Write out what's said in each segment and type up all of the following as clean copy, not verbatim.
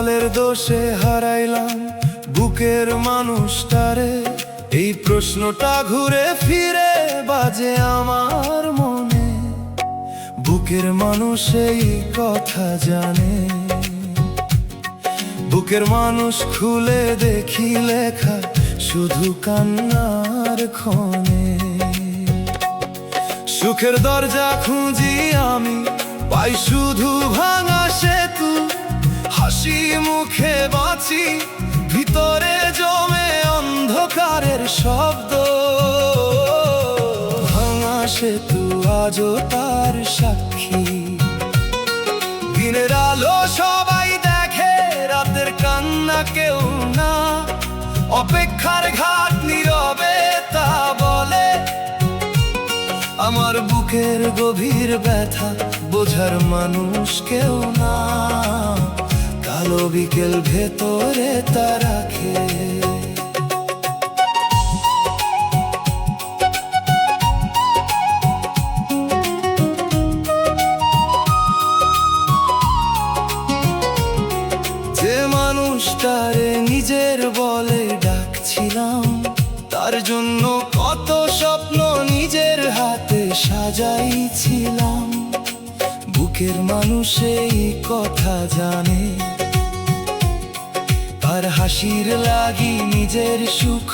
কপালের দোষে হারাইলাম বুকের মানুষটারে, এই প্রশ্নটা ঘুরে ফিরে বাজে আমার মনে। বুকের মানুষ এই কথা জানে, বুকের মানুষ খুলে দেখি লেখা শুধু কান্নার ক্ষণে। সুখের দরজা খুঁজি আমি, পাই শুধু ভাঙা সেতু। হাসি মুখে বাঁচি, ভিতরে জমে অন্ধকারের শব্দ। ভাঙা সেতু আজও তার সাক্ষী, দিনের আলো সবাই দেখে, রাতের কান্না কেউ না। অপেক্ষার ঘাট নীরবে তা বলে, আমার বুকের গভীর ব্যথা বোঝার মানুষ কেউ না। কালো বিকেল ভেতরে তা রাখে। যে মানুষটারে নিজের বলে ডাকছিলাম, তার জন্য কত স্বপ্ন নিজের হাতে সাজাইছিলাম। বুকের মানুষ এই কথা জানে, তার হাসির লাগি নিজের সুখ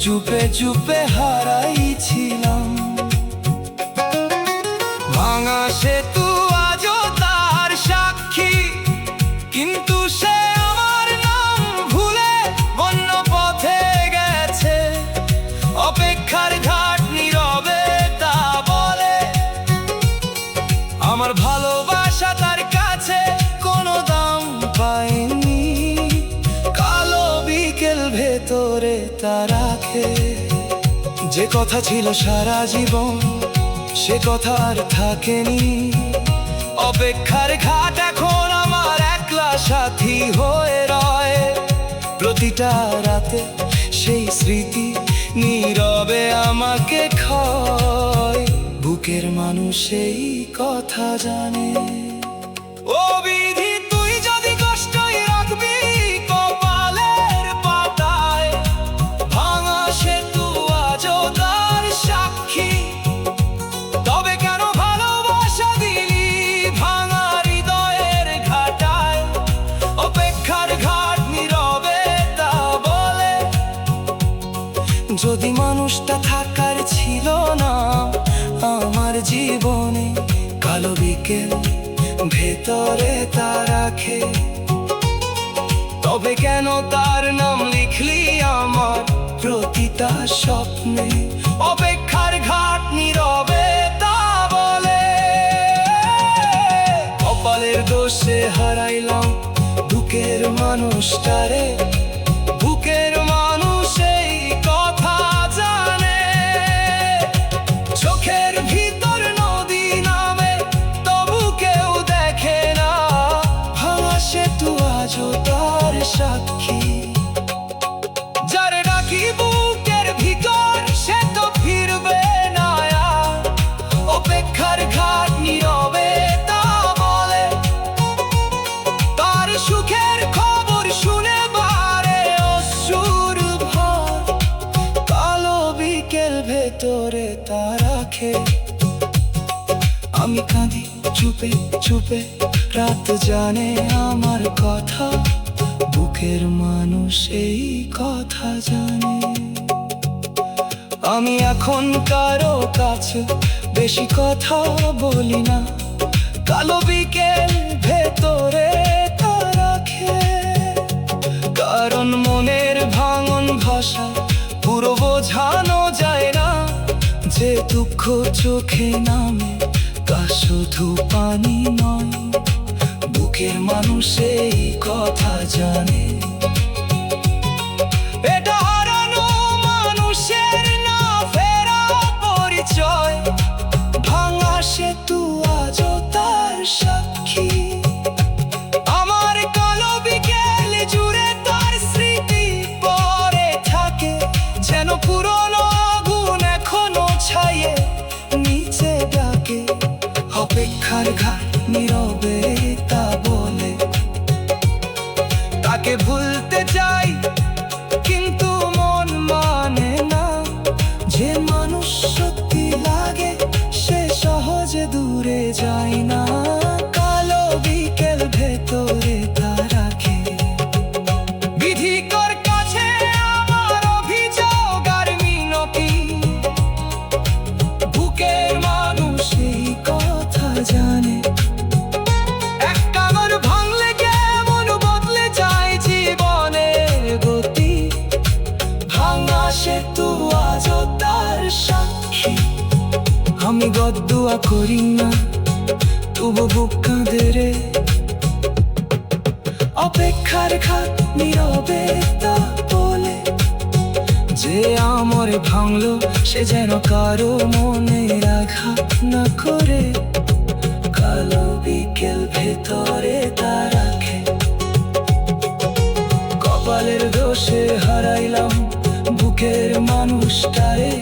চুপে চুপে হারাইছিলাম। ভাঙা সেতু আজও তার সাক্ষী, কিন্তু সে আমার নাম ভুলে অন্য পথে গেছে। অপেক্ষার ঘাট নীরবে তা বলে, আমার ভালোবাসা তার কাছে কোনো দাম পায়নি। কালো বিকেল ভেতরে তা রাখে। যে কথা ছিল সারা জীবন, সে কথা আর থাকেনি। অপেক্ষার ঘাট এখন আমার একলা সাথী হয়ে রয়। প্রতিটা রাতে সেই স্মৃতি নীরবে আমাকে ক্ষয়। বুকের মানুষ এই কথা জানে। ও বিধি, তুই যদি কষ্টই রাখবি কপালের পাতায়, ভাঙা সেতু আজও তার সাক্ষী। তবে কেন ভালোবাসা দিলি ভাঙা হৃদয়ের ঘাটায়? অপেক্ষার ঘাট নীরবে তা বলে, যদি মানুষটা থাকার ছিল না আমার জীবনে। কালো বিকেল ভেতরে তা রাখে। তবে কেন তার নাম লিখলি আমার প্রতিটা স্বপ্নে? অপেক্ষার ঘাট নীরবে তা বলে। কপালের দোষে হারাইলাম বুকের মানুষটারে, বুকের মানুষ এই কথা জানে। চোখের ভিতর নদী নামে তবু কেউ দেখে না, ভাঙা সেতু আজও তার সাক্ষী। যারে ডাকি বুকের ভিতর সে তো ফিরবে না আর। অপেক্ষার ঘাট নীরবে তা বলে, তার সুখের খবর শুনে বারে অশ্রুর ভার। কালো বিকেল ভেতরে তা রাখে। আমি কাঁদি চুপে চুপে, রাত জানে আমার কথা। বুকের মানুষ এই কথা জানে। আমি এখন কারো কাছে বেশি কথা বলি না। কালো বিকেল ভেতরে তা রাখে। কারণ মনের ভাঙন ভাষা পুরো বোঝানো যায় না। যে দুঃখ চোখে নামে তা শুধু পানি নয়। বুকের মানুষ এই কথা জানে। এটা হারানো মানুষের না ফেরা পরিচয়। ভাঙা সেতু আজও তার সাক্ষী। আমার কালো বিকেল জুড়ে তার স্মৃতি পড়ে থাকে, যেন পুরনো আগুন এখনো ছায়ে নিচে ডাকে। অপেক্ষার ঘাট নীরবে তা বলে, সেতু আজও তার সাক্ষী। আমি বদদুয়া করি না, তবু বুক কাঁদে রে। অপেক্ষার খাট নীরবে তা বলে, যে আমরে ভাঙলো সে যেন কারো মনে আঘাত না করে। কালো বিকেল ভেতরে তা রাখে, কপালের দোষে হারাইলাম বুকের মানুষটারে।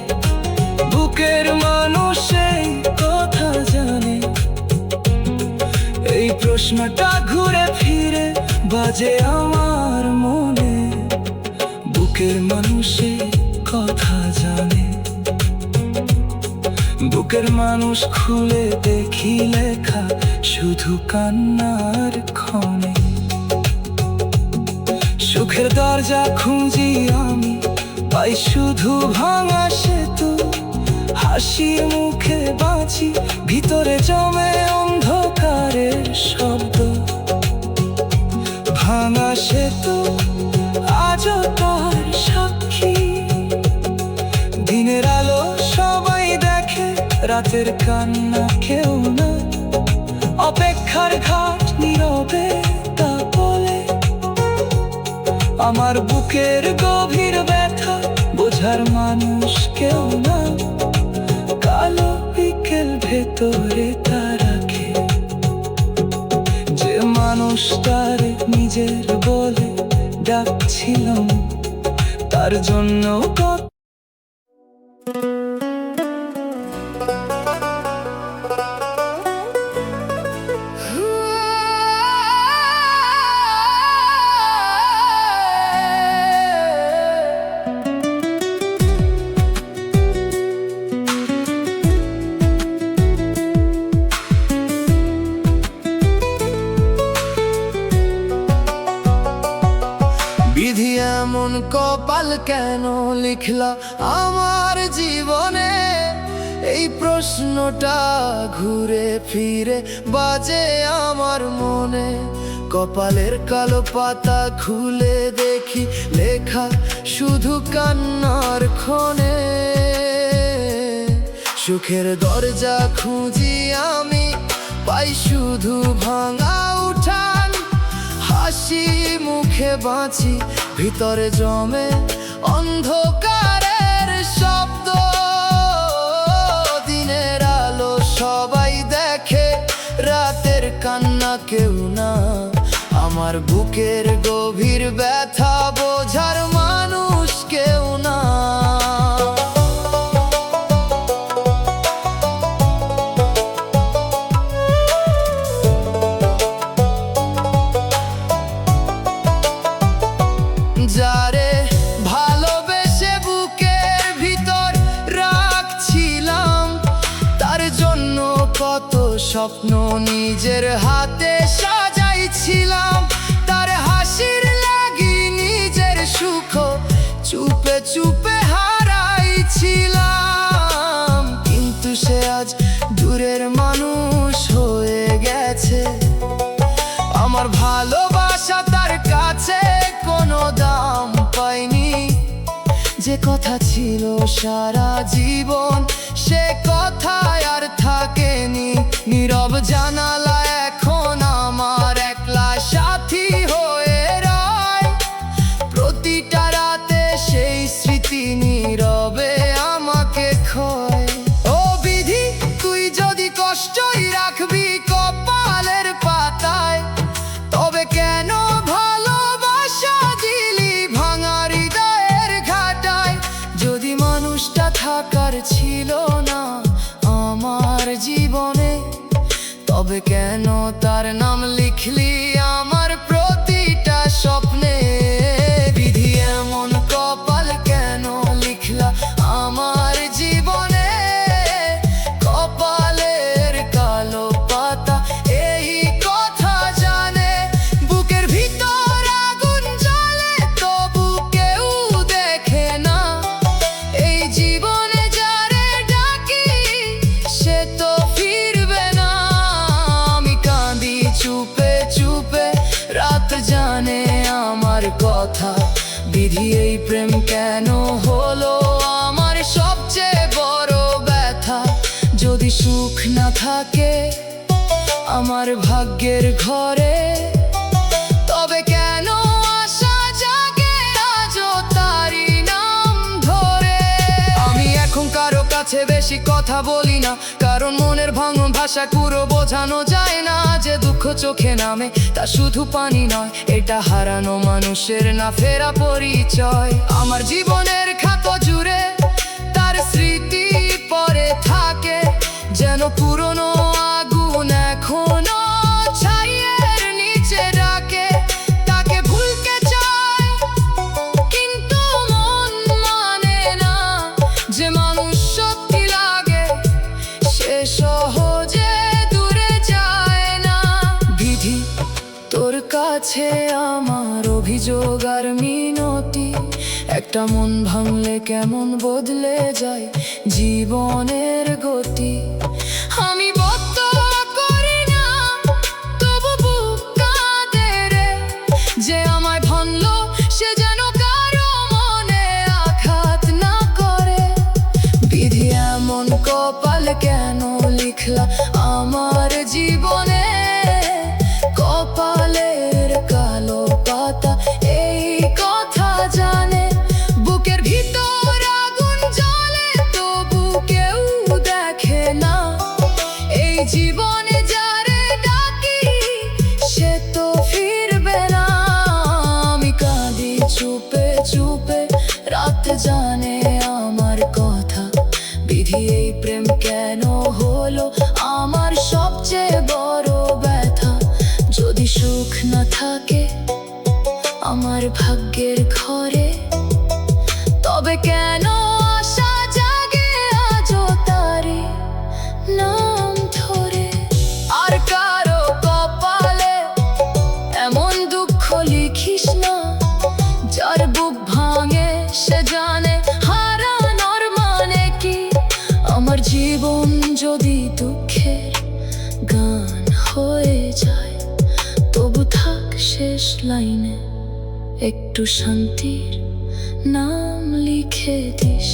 বুকের মানুষ এই কথা জানে, এই প্রশ্নটা ঘুরে ফিরে বাজে আমার মনে। বুকের মানুষে কথা জানে, বুকের মানুষ খুলে দেখি লেখা শুধু কান্নার ক্ষণে। সুখের দরজা খুঁজি আমি, পাই শুধু ভাঙা সেতু। হাসি মুখে বাঁচি, ভিতরে জমে অন্ধকারের শব্দ। ভাঙা সেতু আজও তার সাক্ষী। দিনের আলো সবাই দেখে, রাতের কান্না কেউ না। অপেক্ষার ঘাট নীরবে তা বলে, আমার বুকের গভীর ব্যথা বোঝার মানুষ কেউ না। কালো বিকেল ভেতরে তা রাখে, যে মানুষ তার নিজের বলে ডাকছিলাম, তার জন্য কত বিধি এমন কপাল কেন লিখলা আমার জীবনে? এই প্রশ্নটা ঘুরে ফিরে বাজে আমার মনে। কপালের কালো পাতা খুলে দেখি লেখা শুধু কান্নার ক্ষণে। সুখের দরজা খুঁজি আমি, পাই শুধু ভাঙা উঠান। হাসি মুখে বাঁচি, ভিতরে জমে অন্ধকারের শব্দ। দিনের আলো সবাই দেখে, রাতের কান্না কেউ না। আমার বুকের গভীর ব্যথা বোঝার মানুষ কেউ না। যারে ভালোবেসে বুকের ভিতর রাখছিলাম, তার জন্য কত স্বপ্ন নিজের হাতে সাজাইছিলাম। তার হাসির লাগি নিজের সুখ চুপে চুপে হারাইছিলাম। কিন্তু সে আজ দূরের মানুষ হয়ে গেছে। আমার ভালোবাসা তার কাছে কোনো দাম পাইনি। যে কথা ছিল সারা জীবন, সে কথায় আর থাকেনি। নীরব জানালা এখন আমার একলা সাথী হয়ে রয়। প্রতিটা রাতে সেই স্মৃতি নীরবে আমাকে খয়। ও বিধি, তুই যদি কষ্টই রাখবি কপালের পাতায়, তবে কেন ভালোবাসা দিলি ভাঙা হৃদয়ের ঘাটায়? যদি মানুষটা থাকার ছিল না আমার জীবনে, তবে কেন তার নাম লিখলি আমার প্রতিটা স্বপ্নে? বিধি এমন কপাল কেন লিখলা আমার জীবনে? কপালের কালো পাতা এই কথা জানে। বুকের ভিতর আগুন জ্বলে তবু কেউ দেখে না। এই জীবনে যারে ডাকি সে তো ফিরবে না। আমি কাঁদি চুপে চুপে, রাত জানে আমার কথা। বিধি এই প্রেম কেন হলো আমার ভাগ্যের ঘরে। তবে কেন আশা জাগে আজও তারি নাম ধরে? আমি এখন কারো কাছে বেশি কথা বলি না, কারণ মনের ভাঙন ভাষা পুরো বোঝানো যায় না। যে দুঃখ চোখে নামে তা শুধু পানি নয়, এটা হারানো মানুষের না ফেরা পরিচয়। আমার জীবনের খাত জুড়ে তার স্মৃতি পড়ে থাকে, যেন পুরনো আগুন এখনো ছাইয়ের নিচে ডাকে। তাকে ভুলতে চায় কিন্তু মন মানে না, যে মানুষ সত্যি লাগে সে সহজে দূরে যায় না। বিধি তোর কাছে আমার অভিযোগ আর মিনতি, একটা মন ভাঙলে কেমন বদলে যায় জীবনের গতি। আমি বদয়া করি না তবু বুক কাঁদে রে, যে আমায় ভাঙলো সে যেন কারো মনে আঘাত না করে। বিধি এমন কপাল কেন লিখলা আমার জীবনে? কপালের কালো পাতা এই কথা জানে, বুকের ভিতর আগুন জ্বলে তবু কেউ দেখে না। এই জীবনে যারে ডাকি সে তো ফিরবে না। আমি কাঁদি চুপে চুপে, রাত জানে আমার কথা। বিধি এই প্রেম কেন হলো আমার সবচেয়ে বড় ব্যথা? যদি সুখ না থাকে আমার ভাগ্যের ঘরে, তবে কেন আশা জাগে আজও তারি নাম ধরে? আর কারো কপালে এমন দুঃখ লিখিস না, যার বুক ভাঙে সে জানে হারানোর মানে কি। আমার জীবন যদি দুঃখের গান হয়ে যায়, তবু থাক শেষ লাইনে একটু শান্তির নাম লিখে দিস।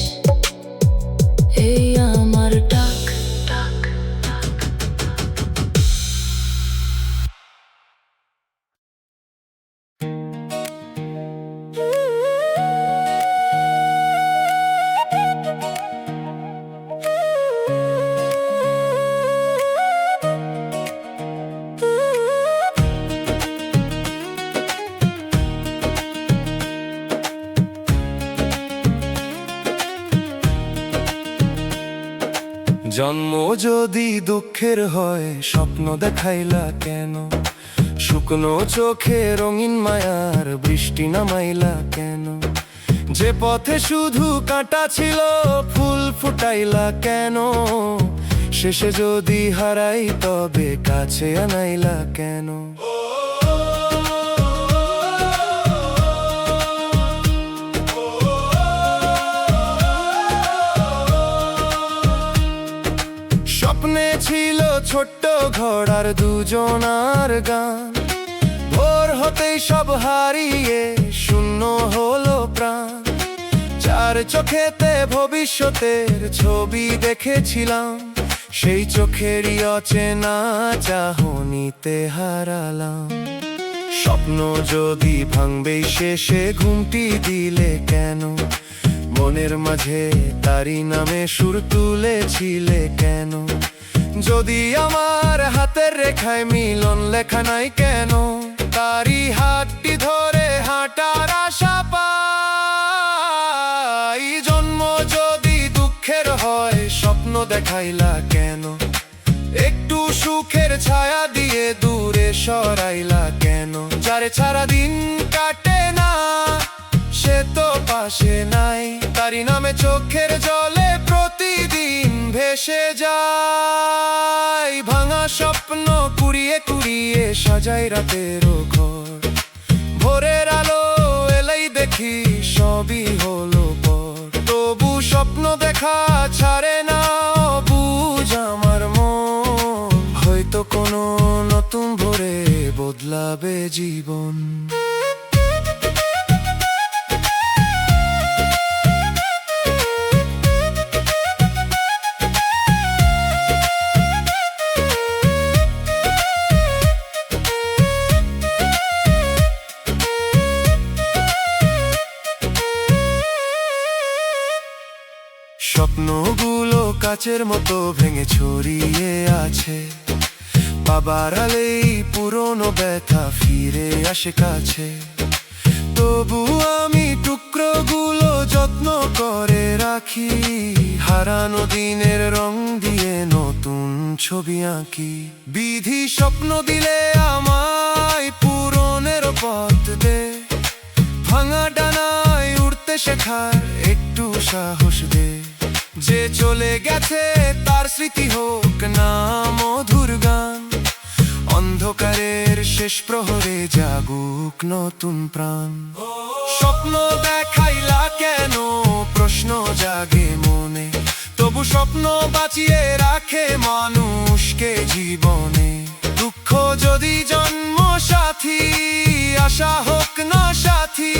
এই আমার ডাক। জন্ম যদি দুঃখের হয় স্বপ্ন দেখাইলা কেন? শুকনো চোখে রঙিন মায়ার বৃষ্টি নামাইলা কেন? যে পথে শুধু কাঁটা ছিল ফুল ফুটাইলা কেন? শেষে যদি হারাই তবে কাছে আনাইলা কেন? স্বপ্নে ছিল ছোট্ট ঘর আর দুজনার গান, ভোর হতেই সব হারিয়ে শূন্য হলো প্রাণ। চার চোখেতে ভবিষ্যতের ছবি দেখেছিলাম, সেই চোখেরই অচেনা চাহনিতে হারালাম। স্বপ্ন যদি ভাঙবেই শেষে ঘুমটি দিলে কেন? মনের মাঝে তারি নামে সুর তুলেছিলে কেন? যদি আমার হাতের রেখায় মিলন লেখা নাই কেন? তারি হাতটি ধরে হাঁটার আশা পাই। জন্ম যদি দুঃখের হয় স্বপ্ন দেখাইলা কেন? একটু সুখের ছায়া দিয়ে দূরে সরাইলা কেন? যারে ছাড়া দিন কাটে না সে তো পাশে নাই, তারি নামে চোখের জলে প্রতিদিন ভেসে যায়। ভাঙা স্বপ্ন কুড়িয়ে কুড়িয়ে সাজাই রাতেরও ঘর, ভোরের আলো এলেই দেখি সবই হলো পর। তবু স্বপ্ন দেখা ছাড়ে না বুঝ আমার মন, হয়তো কোনো নতুন ভোরে বদলাবে জীবন। স্বপ্নগুলো কাচের মতো ভেঙে ছড়িয়ে আছে, বাবার আলেই পুরনো ব্যথা ফিরে আসে কাছে। তবু আমি টুকরোগুলো যত্ন করে রাখি, হারানো দিনের রং দিয়ে নতুন ছবি আঁকি। বিধি স্বপ্ন দিলে আমায় পূরণের পথ দে, ভাঙা ডানায় উড়তে শেখার একটু সাহস দে। যে চলে গেছে তার স্মৃতি হোক না মধুর গান, অন্ধকারের শেষ প্রহরে জাগুক নতুন প্রাণ। স্বপ্ন দেখাইলা কেন প্রশ্ন জাগে মনে, তবু স্বপ্ন বাঁচিয়ে রাখে মানুষকে জীবনে। দুঃখ যদি জন্ম সাথী, আশা হোক না সাথী,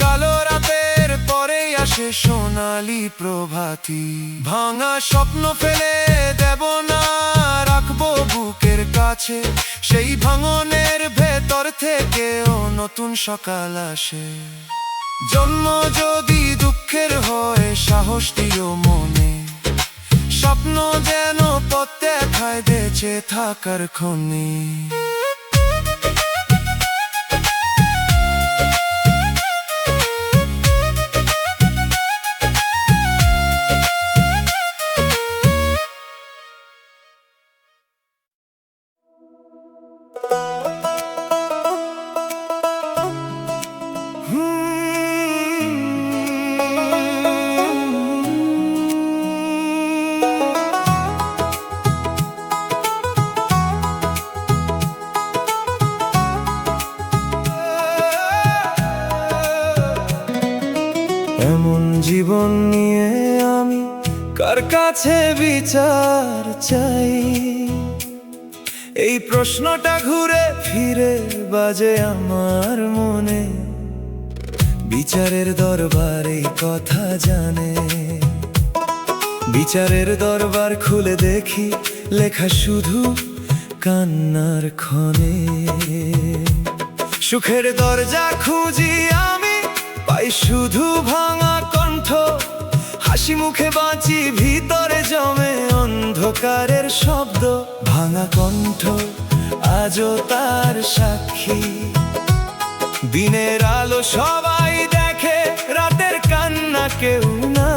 কালো রাতের পরে আসে সোনালি প্রভাতী। ভাঙা স্বপ্ন ফেলে দেব না, রাখবো বুকের কাছে, সেই ভাঙনের ভেতর থেকেও নতুন সকাল আসে। জন্ম যদি দুঃখের হয় সাহস দিও মনে, স্বপ্ন যেন পথ দেখায় বেঁচে থাকার ক্ষণে। এমন জীবন নিয়ে আমি কার কাছে বিচার চাই, এই প্রশ্নটা ঘুরে ফিরে বাজে আমার মনে। বিচারের দরবার এই কথা জানে, বিচারের দরবার খুলে দেখি লেখা শুধু কান্নার ক্ষণে। সুখের দরজা খুঁজি আমি, পাই শুধু ভাঙা কণ্ঠ, হাসি মুখে বাঁচি ভিতরে জমে অন্ধকারের শব্দ। ভাঙা কণ্ঠ আজও তার সাক্ষী, দিনের আলো সবাই দেখে, রাতের কান্না কেউ না।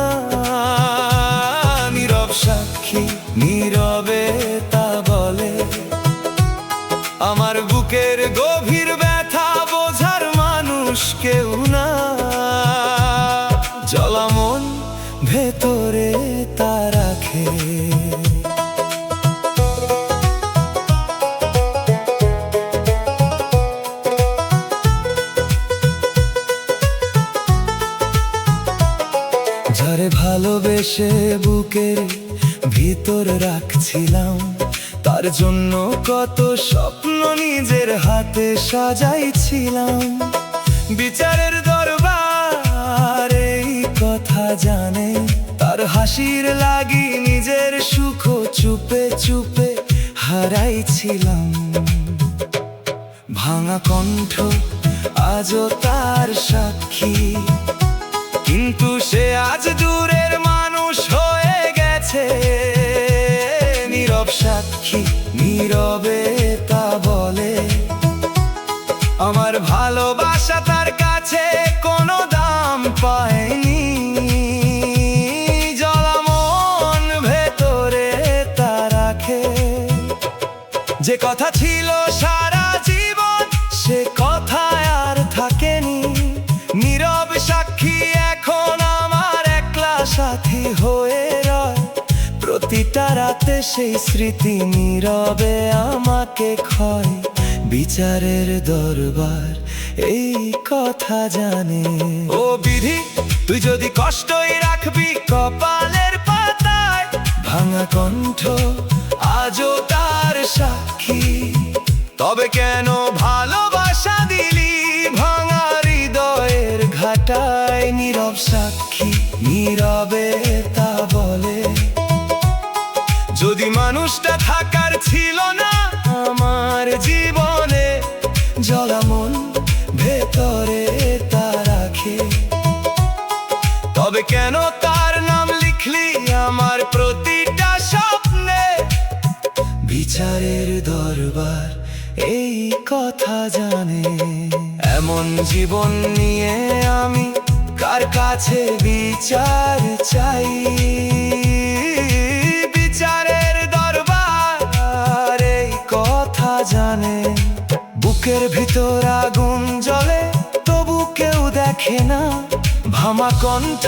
নীরব সাক্ষী নীরবে তা বলে, আমার বুকের গভীর ব্যথা বোঝার মানুষ কেউ না। জ্বলা মন ভেতরে তা রাখে। যারে ভালোবেসে বুকের ভিতর রাখছিলাম, তার জন্য কত স্বপ্ন নিজের হাতে সাজাইছিলাম। বিচারের দরবার এই কথা জানে, তার হাসির লাগি নিজের সুখ চুপে চুপে হারাইছিলাম। ভাঙা কণ্ঠ আজও তার সাক্ষী, কিন্তু সে আজ দূরের মানুষ হয়ে গেছে। নীরব সাক্ষী নীরবে তা বলে, আমার ভালোবাসা তার কাছে কোনো দাম পায়নি। জ্বলা মন ভেতরে তা রাখে, যে কথা ছিল সারা জীবন সে কথা আর থাকেনি। নীরব সাক্ষী এখন আমার একলা সাথী হয়ে রয়, প্রতিটা রাতে সেই স্মৃতি নীরবে আমাকে ক্ষয়। বিচারের দরবার এই কথা জানে। ও বিধি, তুই যদি কষ্টই রাখবি কপালের পাতায়, ভাঙা কণ্ঠ আজও তার সাক্ষী। তবে কেন ভালোবাসা দিলি ভাঙা হৃদয়ের ঘাটায়? নীরব সাক্ষী নীরবে তা বলে, যদি মানুষটা থাকার ছিল না আমার জীবনে, জ্বলা মন ভেতরে তা রাখে। তবে কেন তার নাম লিখে কথা জানে। এমন জীবন নিয়ে আমি কার কাছে বিচার চাই? বিচারের দরবার এই কথা জানে। বুকের ভিতর আগুন জ্বলে তবু কেউ দেখে না। ভামা কণ্ঠ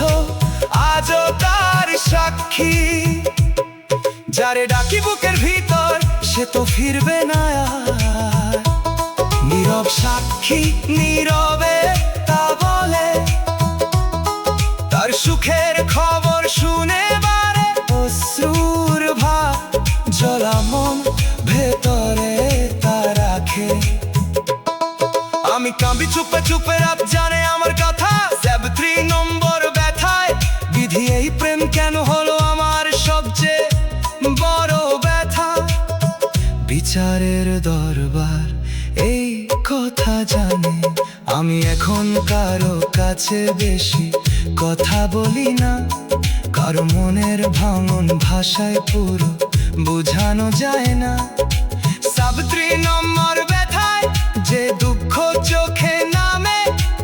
আজও তার সাক্ষী। যারে ডাকি বুকের ভিতর সে তো ফিরবে না আর। নীরব সাক্ষী নীরবে তা বলে, তার সুখের খবর শুনে বারে অশ্রুর ভাব জ্বলা মন ভেতরে তা রাখে। আমি কাঁপি চুপে চুপে, রাত জানে আমার কথা। 73 নম্বর ব্যথায় বিধি এই প্রেম কেন হলো আমার সবচেয়ে বড় ব্যথা। বিচারের দরবার এই কথা জানে। আমি এখন কারো কাছে বেশি কথা বলি না। কারো মনের ভাঙন ভাষায় পুরো বোঝানো যায় না। 73 নম্বর ব্যথায় যে দুঃখ চোখে নামে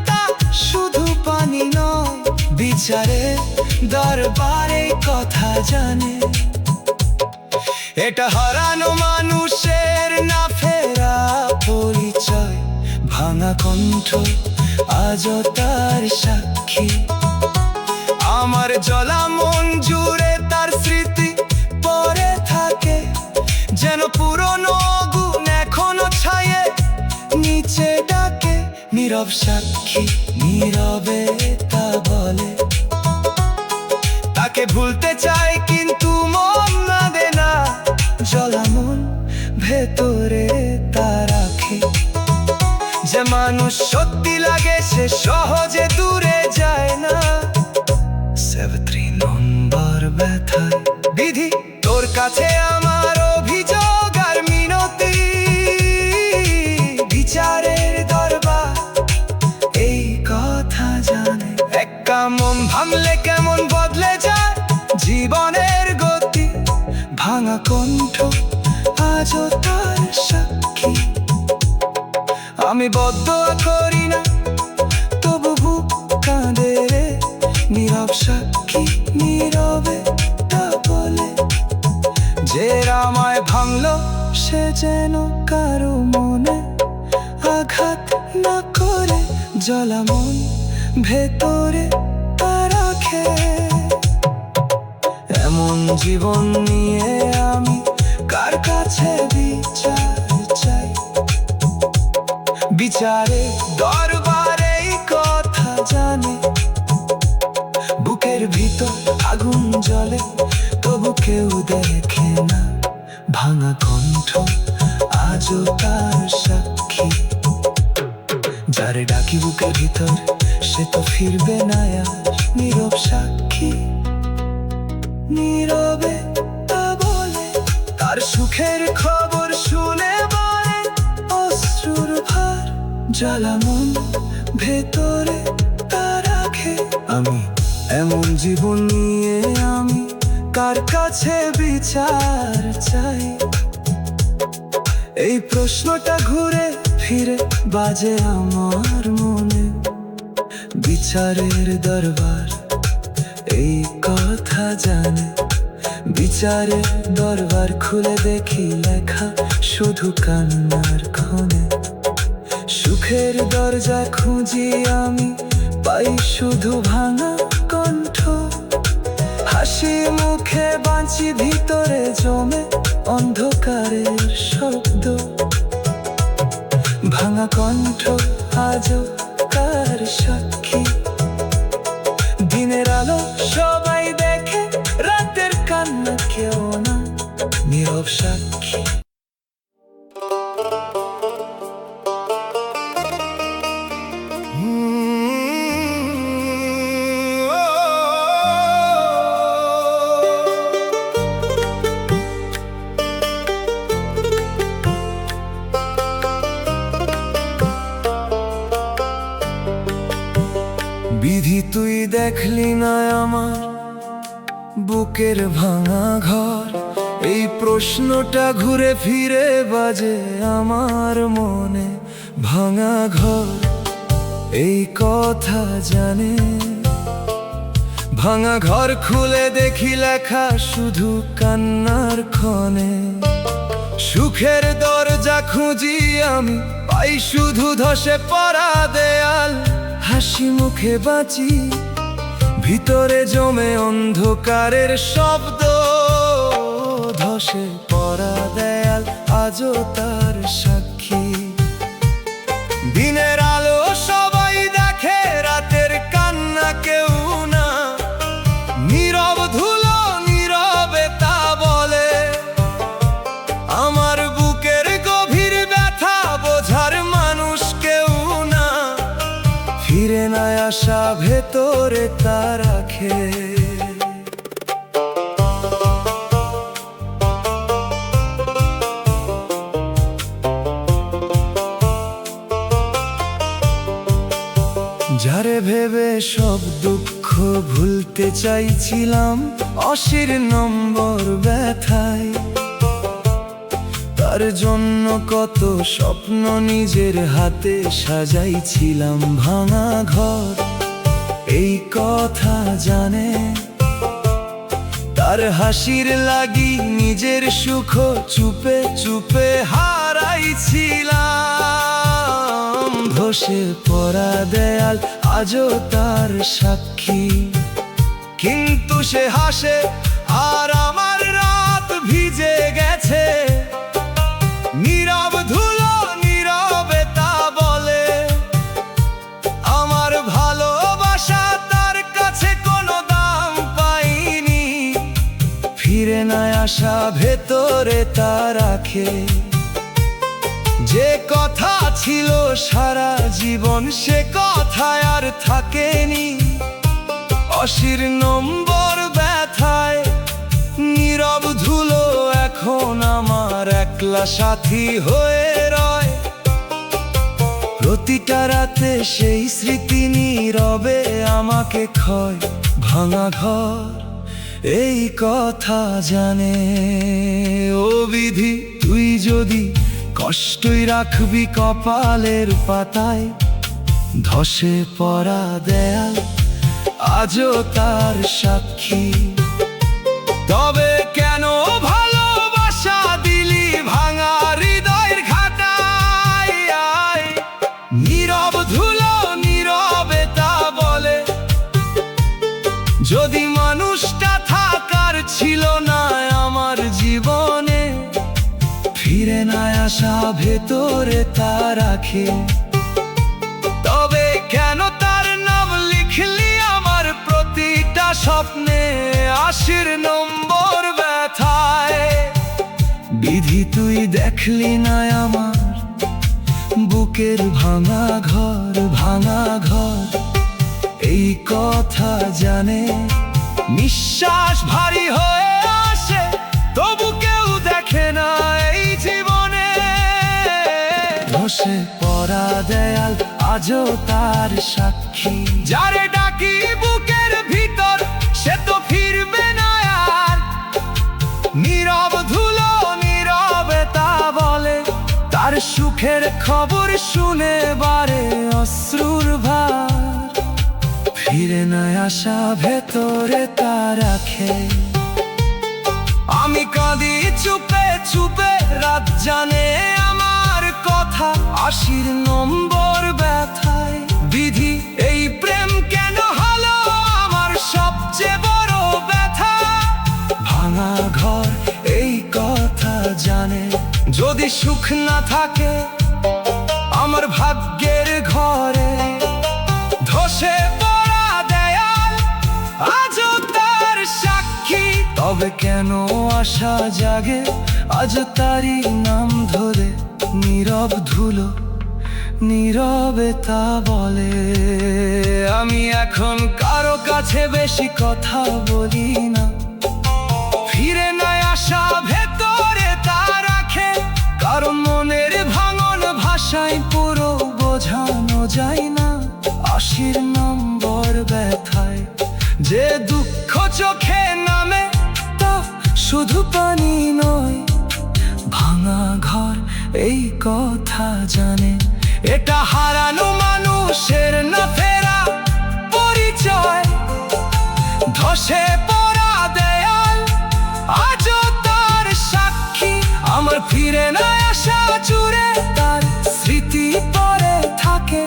তা শুধু পানি নয়। বিচারের দরবারে কথা জানে। এটা হারানো মানুষের না ফেরা পরিচয়। ভাঙা কণ্ঠ আজও তার সাক্ষী। আমার জ্বলা মন জুড়ে তার স্মৃতি পড়ে থাকে। যেন পুরনো আগুন এখনো ছায়ে নিচে ডাকে। নীরব সাক্ষী নীরবে তা বলে, তাকে ভুলতে চাই কিন্তু মন না দে না। জ্বলা মন ভেতরে তা রাখে। যে মানুষ সত্যি লাগে সে সহজে দূরে যায় না। 73 নম্বর ব্যথায় বিধি তোর কাছে আমার অভিযোগ আর মিনতি। বিচারের দরবার এই কথা জানে। একা মন ভাঙলে কেমন বদলে যায় জীবনের গতি। ভাঙা কণ্ঠ আজও তার সাক্ষী। আমি বদদোয়া করি না তবু বুক কাঁদে রে। নীরব সাক্ষী নীরবে তা বলে, যে আমায় ভাঙলো সে যেন কারো মনে আঘাত না করে। জ্বলা মন ভেতরে তা রাখে। এমন জীবন নিয়ে আমি কার কাছে বিচার চাই? বিচারে দরবারে কথা জানে। বুকের ভিতর আগুন জ্বলে তবু কেউ দেখে না। ভাঙা কণ্ঠ আজও তার সাক্ষী। যারে ডাকি বুকের ভিতর সে তো ফিরবে না আর। নীরব সাক্ষী নীরবে তা বলে, তার সুখের খবর শুনে বলে অশ্রুর ভার জ্বালা মন ভেতরে তা রাখে। আমি এমন জীবন নিয়ে আমি কার কাছে বিচার চাই? এই প্রশ্নটা ঘুরে ফিরে বাজে আমার মনে। বিচারের দরবার এই কথা জানে। বিচারের দরবার খুলে দেখি লেখা শুধু কান্নার ক্ষণে। সুখের দরজা খুঁজি আমি পাই শুধু ভাঙা কণ্ঠ। হাসি মুখে বাঁচি ভিতরে জমে অন্ধকারের শব্দ। ভাঙা কণ্ঠ আজও কার সাক্ষী? দিনের আলো সবাই দেখে, রাতের কান্না কেউ না। নীরব সাক্ষী বিধি তুই দেখলি না আমার বুকের ভাঙা ঘর। এই প্রশ্নটা ঘুরে ফিরে বাজে আমার মনে। ভাঙা ঘর এই কথা জানে। ভাঙা ঘর খুলে দেখি লেখা শুধু কান্নার ক্ষণে। সুখের দরজা খুঁজি আমি, পাই শুধু ধসে পড়া দেয়াল। হাসি মুখে বাঁচি, ভিতরে জমে অন্ধকারের শব্দ। ধসে পড়া দেয়াল আজও তার সাক্ষী। দিনের আলো সবাই দেখে, রাতের কান্না কেউ না। নীরব ধুলো নীরবে তা বলে, আমার বুকের গভীর ব্যথা বোঝার মানুষ কেউ না। ফিরে না আসা ভেতরে তা রাখে। যারে ভেবে সব দুঃখ ভুলতে চাইছিলাম, অশির নম্বর ব্যথায়। তার জন্য কত স্বপ্ন নিজের হাতে সাজাইছিলাম। ভাঙা ঘর এই কথা জানে। তার হাসির লাগি নিজের সুখ চুপে চুপে হারাইছিলাম। ধসে পড়া দেয়াল আজও তার সাক্ষী। কিন্তু সে হাসে আর আমার রাত ভিজে গেছে। নীরব ধুলো নীরবে তা বলে, আমার ভালোবাসা তার কাছে কোনো দাম পাইনি। ফিরে না আসা ভেতরে তা রাখে। যে কথা ছিল সারা জীবন, সে কথায় আর থাকেনি। অশির নম্বর ব্যথায় নীরব ধুলো এখন আমার একলা সাথী হয়ে রয়। প্রতিটা রাতে সেই স্মৃতি নীরবে আমাকে ক্ষয়। ভাঙা ঘর এই কথা জানে। ও বিধি, তুই যদি কষ্টই রাখবি কপালের পাতায়। ধসে পড়া দেয়াল আজও তার সাক্ষী। তবে কেন ভালোবাসা দিলি ভাঙা হৃদয়ের ঘাটায়? নীরব ধুলো নীরবে তা বলে, যদি মানুষটা থাকার ছিল না আমার জীবনে। ফিরে না আসা ভেতরে তা রাখে। তবে কেন তার নাম লিখলি আমার প্রতিটা স্বপ্নে? আশির নম্বর ব্যথায়। বিধি, তুই দেখলি না আমার বুকের ভাঙা ঘর। ভাঙা ঘর এই কথা জানে। নিঃশ্বাস ভারী হয়ে আসে, তবু কেউ দেখে না এই জীবনে। ধসে পড়া দেয়াল আজও তার সাক্ষী। যারে ডাকি বুকের ভিতর, সে তো ফিরবে না আর। নীরব ধুলো নীরবে তা বলে, তার সুখের খবর শুনে বারে অশ্রুর ভার। ফিরে না আসা ভেতরে তা রাখে। আমি কাঁদি চুপে চুপে, রাত জানে আমার কথা। আশির নম্বর ব্যথায়। বিধি, এই প্রেম কেন হলো আমার সবচেয়ে বড় ব্যথা? ভাঙা ঘর এই কথা জানে। যদি সুখ না থাকে আমার ভাগ্যের ঘরে, ধসে পড়া দেয়াল আজও তার সাক্ষী। তবে কেন আশা জাগে আজ তারই নাম ধরে? নীরব ধুলো নীরবে তা বলে। আমি এখন কারো কাছে বেশি কথা বলি না। ফিরে না আসা ভেতরে তা রাখে। কারণ মনের ভাঙন ভাষায় পুরো বোঝানো যায় না। আশির নম্বর ব্যথায় যে দুঃখ চোখে নামে, তা শুধু পানি নয়। ভাঙা ঘর এই কথা জানে। ফিরে না আসা জুড়ে তার স্মৃতি পরে থাকে,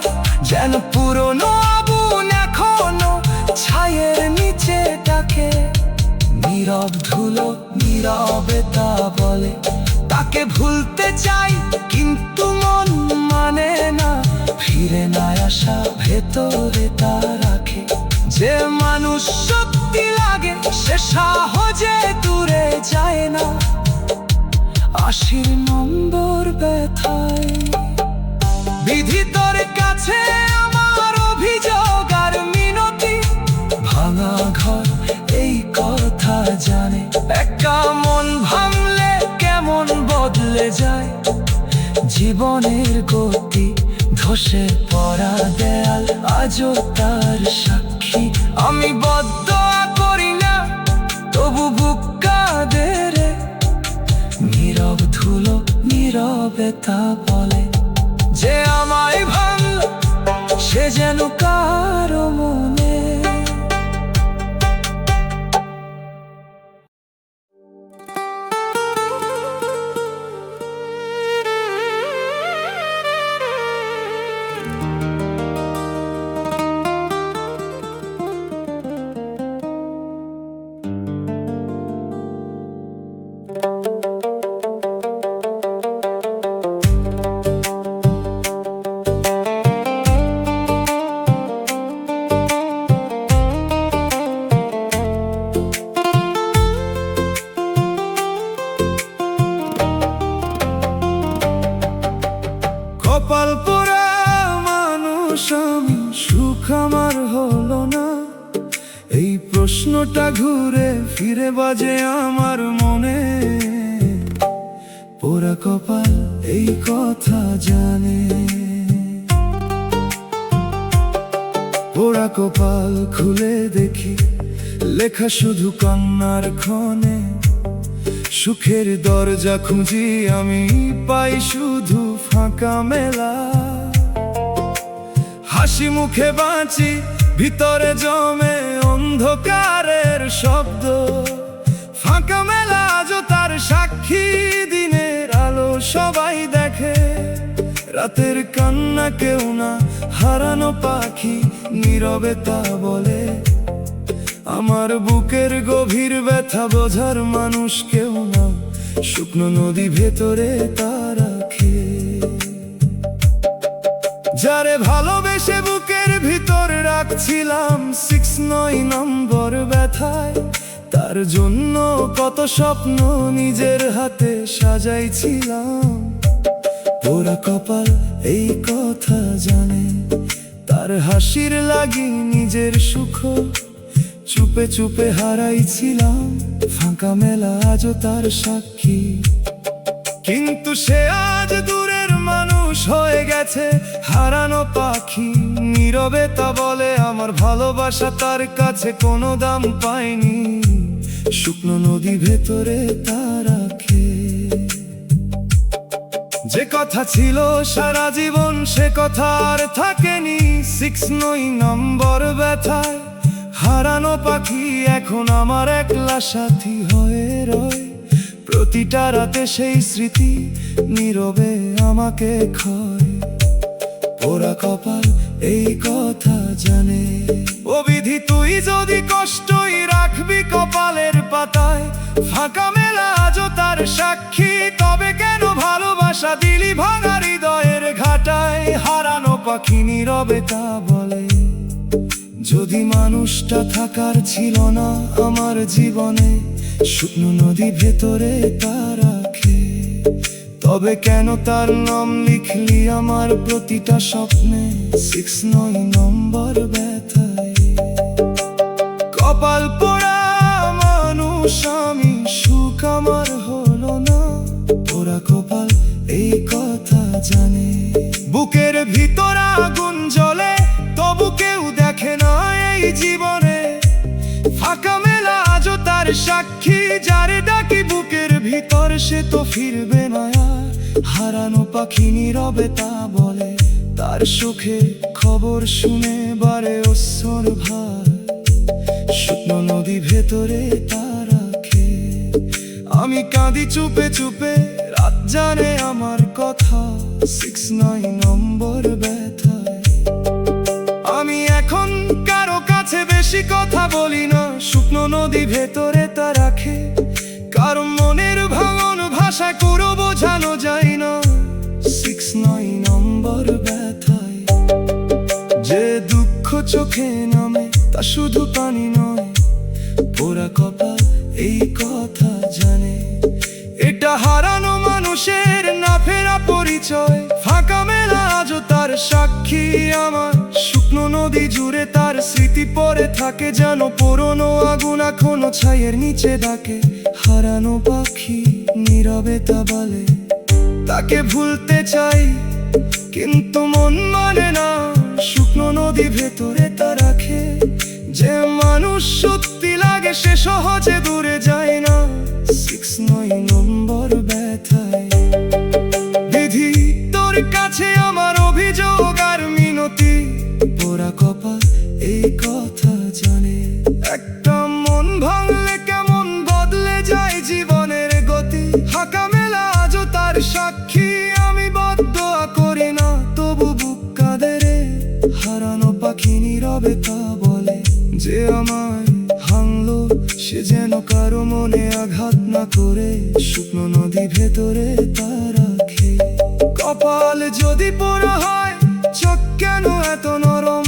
যেন পুরনো আগুন এখনো ছায়ের নিচে ডাকে। নীরব ধুলো নীরবে তা বলে, তাকে ভুলতে চাই কিন্তু মন মানে না। ফিরে না আসা ভেতরে তা রাখে, যে মানুষ সত্যি লাগে সে সহজে দূরে যায় না। ৮০ নম্বর ব্যথায় বিধি তোর কাছে আমার অভিযোগ আর মিনতি। ভাঙা ঘর এই কথা জানে, একা মন ভাঙলে কেমন বদলে যায় জীবনের গতি। ধসে পড়া দেয়াল আজও তার সাক্ষী। আমি বদদোয়া করি না তবু বুক কাঁদে রে। নীরব ধুলো নীরবে তা বলে, যে আমায় ভাঙল সে যেন কারো মনে। কপাল পোড়া মানুষ আমি, সুখ আমার হলো না। এই প্রশ্নটা ঘুরে ফিরে বাজে আমার মনে। পোড়া কপাল এই কথা জানে। পোড়া কপাল খুলে দেখি লেখা শুধু কান্নার ক্ষণে। সুখের দরজা খুঁজি আমি, পাই শুধু ফাঁকা মেলা। হাসি মুখে বাঁচি ভিতরে জমে অন্ধকারের শব্দ। ফাঁকা মেলা আজও তার সাক্ষী, দিনের আলো সবাই দেখে। রাতের কান্না কেউ না, হারানো পাখি নীরবে তা বলে। আমার বুকের গভীর ব্যথা বোঝার মানুষ কেউ না, শুকনো নদী ভেতরে তা রাখে। যারে ভালোবেসে বুকের ভিতর রাখছিলাম ৬-৯ নম্বর ব্যথায়, তার জন্য কত স্বপ্ন নিজের হাতে সাজাইছিলাম। পোড়া কপাল এই কথা জানে, তার হাসির লাগি নিজের সুখ চুপে চুপে হারাইছিলাম। ফাঁকা মেলা আজও তার সাক্ষী, কিন্তু সে আজ দূরের মানুষ হয়ে গেছে। হারানো পাখি নীরবে তা বলে, আমার ভালোবাসা তার কাছে কোনো দাম পায়নি। শুকনো নদী ভেতরে তা রাখে। যে কথা ছিল সারা জীবন সে কথা আর থাকেনি ৬-৯ নম্বর ব্যথায়। হারানো পাখি এখন আমার একলা সাথী হয়ে রয়। প্রতিটা রাতে সেই স্মৃতি নীরবে আমাকে ক্ষয়। পোড়া কপাল এই কথা জানে। ও বিধি তুই যদি কষ্টই রাখবি কপালের পাতায়, ফাঁকা মেলা আজও তার সাক্ষী। তবে কেন ভালোবাসা দিলি ভাঙা হৃদয়ের ঘাটায়? হারানো পাখি নীরবে তা বলে, যদি মানুষটা থাকার ছিল না আমার জীবনে। শুকনো নদী ভেতরে তা রাখে, তবে কেন তার নাম লিখলি আমার প্রতিটা স্বপ্নে ৬-৯ নম্বর ব্যথায়? কপাল পোড়া মানুষ আমি, সুখ আমার হলো না। পোড়া কপাল এই কথা জানে। বুকের ভিতর আগুন জ্বলে তবু কেউ দেখে না এই জীবনে। ফাঁকা মেলা আজও তার সাক্ষী, যারে ডাকি বুকের ভিতর সে তো ফিরবে না আর। হারানো পাখি নীরবে তা বলে, তার সুখের খবর শুনে বারে অশ্রুর ভার। শুকনো নদী ভেতরে তা রাখে। আমি কাঁদি চুপে চুপে রাত জানে আমার কথা 6-9 নম্বর ব্যথায়। আমি এখন কারো কাছে বেশি কথা বলি না, শুকনো নদী ভেতরে তা রাখে। কারো মনের ভাঙন ভাষা করে বোঝানো যায় না 6-9 নম্বর ব্যথায়। যে দুঃখ চোখে নামে তা শুধু পানি নয়, পোড়া কপাল এই কথা জানে। এটা হারানো মানুষের না ফেরা পরিচয়, ফাঁকা মেলা আজও তার সাক্ষী। আমার শুকনো নদী জুড়ে তার স্মৃতি পড়ে থাকে, যেন পুরনো আগুন এখনো ছাইয়ের নিচে ডাকে। হারানো পাখি নীরবে তা বলে, তাকে ভুলতে চাই কিন্তু মন মানে না। শুকনো নদী ভেতরে তা রাখে, যে মানুষ সত্যি লাগে সে সহজে দূরে যায় না 6-9 নম্বর ব্যথায়। বিধি তোর কাছে আমার অভিযোগ আর মিনতি, পোড়া কপাল এই কথা জানে। একটা মন ভাঙলে কেমন বদলে যায় জীবনের গতি, ফাঁকা মেলা আজও তার সাক্ষী। আমি বদদোয়া করি না তবু বুক কাঁদে রে, হারানো পাখি নীরবে তা বলে। যে আমায় ভাঙলো সে যেন কারো মনে আঘাত না করে, শুকনো নদী ভেতরে তা রাখে। কপাল যদি পোড়া হয় চোখ কেন এত নরম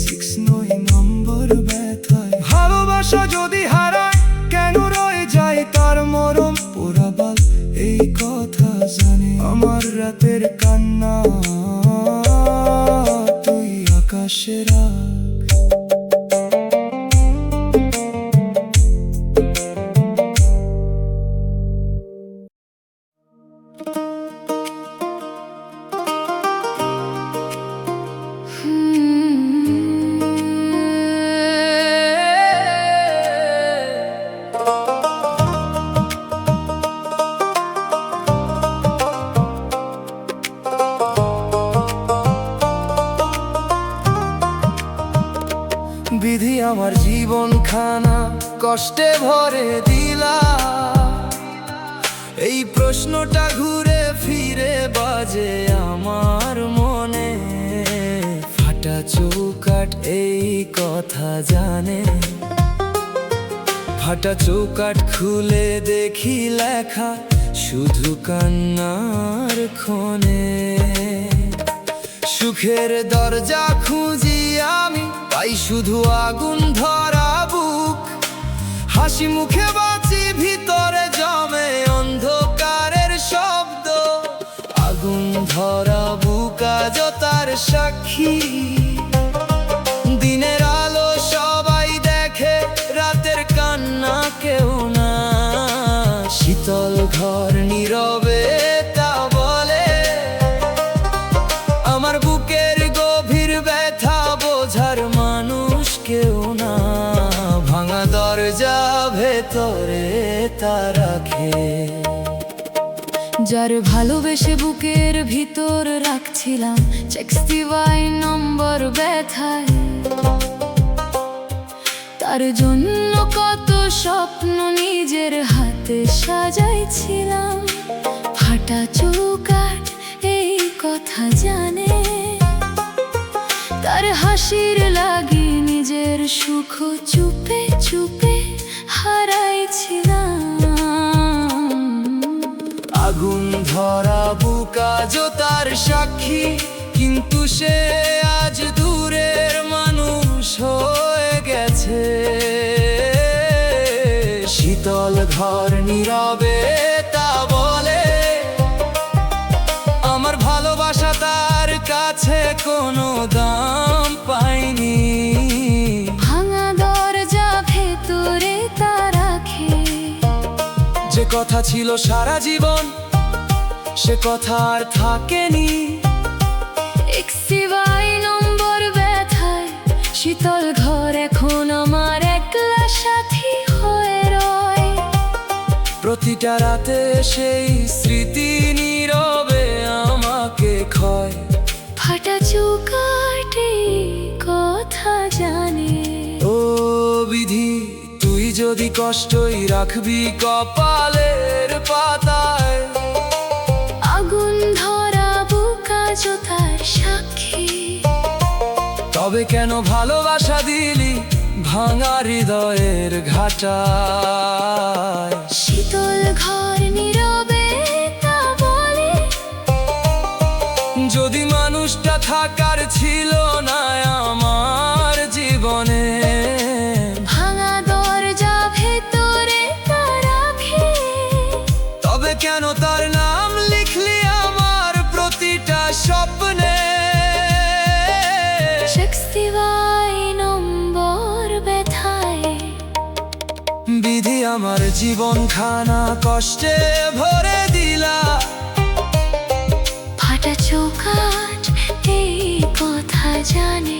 6-9 নম্বর ব্যথায়। ভালোবাসা যদি হারায় কেন রয়ে যায় তার মরম, পোড়া বাল এই কথা জানে। আমার রাতের কান্না তুই আকাশে রাখ। বিধি আমার জীবন খানা কষ্টে ভরে দিলা, এই প্রশ্নটা ঘুরে ফিরে বাজে আমার মনে। ফাটা চৌকাঠ এই কথা জানে, ফাটা চৌকাঠ খুলে দেখি লেখা শুধু কান্নার ক্ষণে। সুখের দরজা খুঁজি আমি, পাই শুধু আগুন ধরা বুক। হাসি মুখে বাঁচি ভিতরে জমে অন্ধকারের শব্দ। আগুন ধরা বুক আজও তার সাক্ষী। দিনের আলো সবাই দেখে, রাতের কান্না কেউ না। শীতল ঘর নীরবে তা বলে, আমার বুকের গভীর ব্যথা বোঝার মানুষ কেউ না। ভাঙা দরজা ভেতরে তা রাখে, যার ভালোবেসে বুকের ভিতর রাখছিলাম 6-9 নম্বর ব্যথায়। তার জন্য কত স্বপ্ন নিজের হাতে সাজাইছিলাম। ফাটা চৌকাঠ এই কথা জানে, তার হাসির লাগি নিজের সুখ চুপে চুপে হারাইছিলাম। আগুন ধরা বুক আজও তার সাক্ষী, কিন্তু সে আজ দূরের মানুষ হয়ে গেছে। শীতল ঘর নীরবে তা বলে, আমার ভালোবাসা তার কাছে কোনো দাম পায়নি। ভাঙা দরজা ভেতরে তা রাখে, যে কথা ছিল সারা জীবন সে কথা আর থাকেনি। 6-9 নম্বর ব্যথায় শীতল ঘর এখন আমার একলা সাথী হয়ে রয়। প্রতিটা রাতে সেই স্মৃতি নীরবে আমাকে ক্ষয়। ফাটা চৌকাঠে কথা জানে, ও বিধি তুই যদি কষ্টই রাখবি কপালের পাতায়, তবে কেন ভালোবাসা দিলি ভাঙা হৃদয়ের ঘাটায়? শীতল ঘর নীরবে তা বলে, যদি মানুষটা থাকার ছিল না আমার জীবনে, ভাঙা দরজা ভেতরে তা রাখে। তবে কেন তার নাম লিখলি আমার প্রতিটা স্বপ্নে? 61 নম্বর ব্যথায় বিধি আমার জীবনখানা কষ্টে ভরে দিলা। ফাটা চৌকাঠ এই কথা জানে,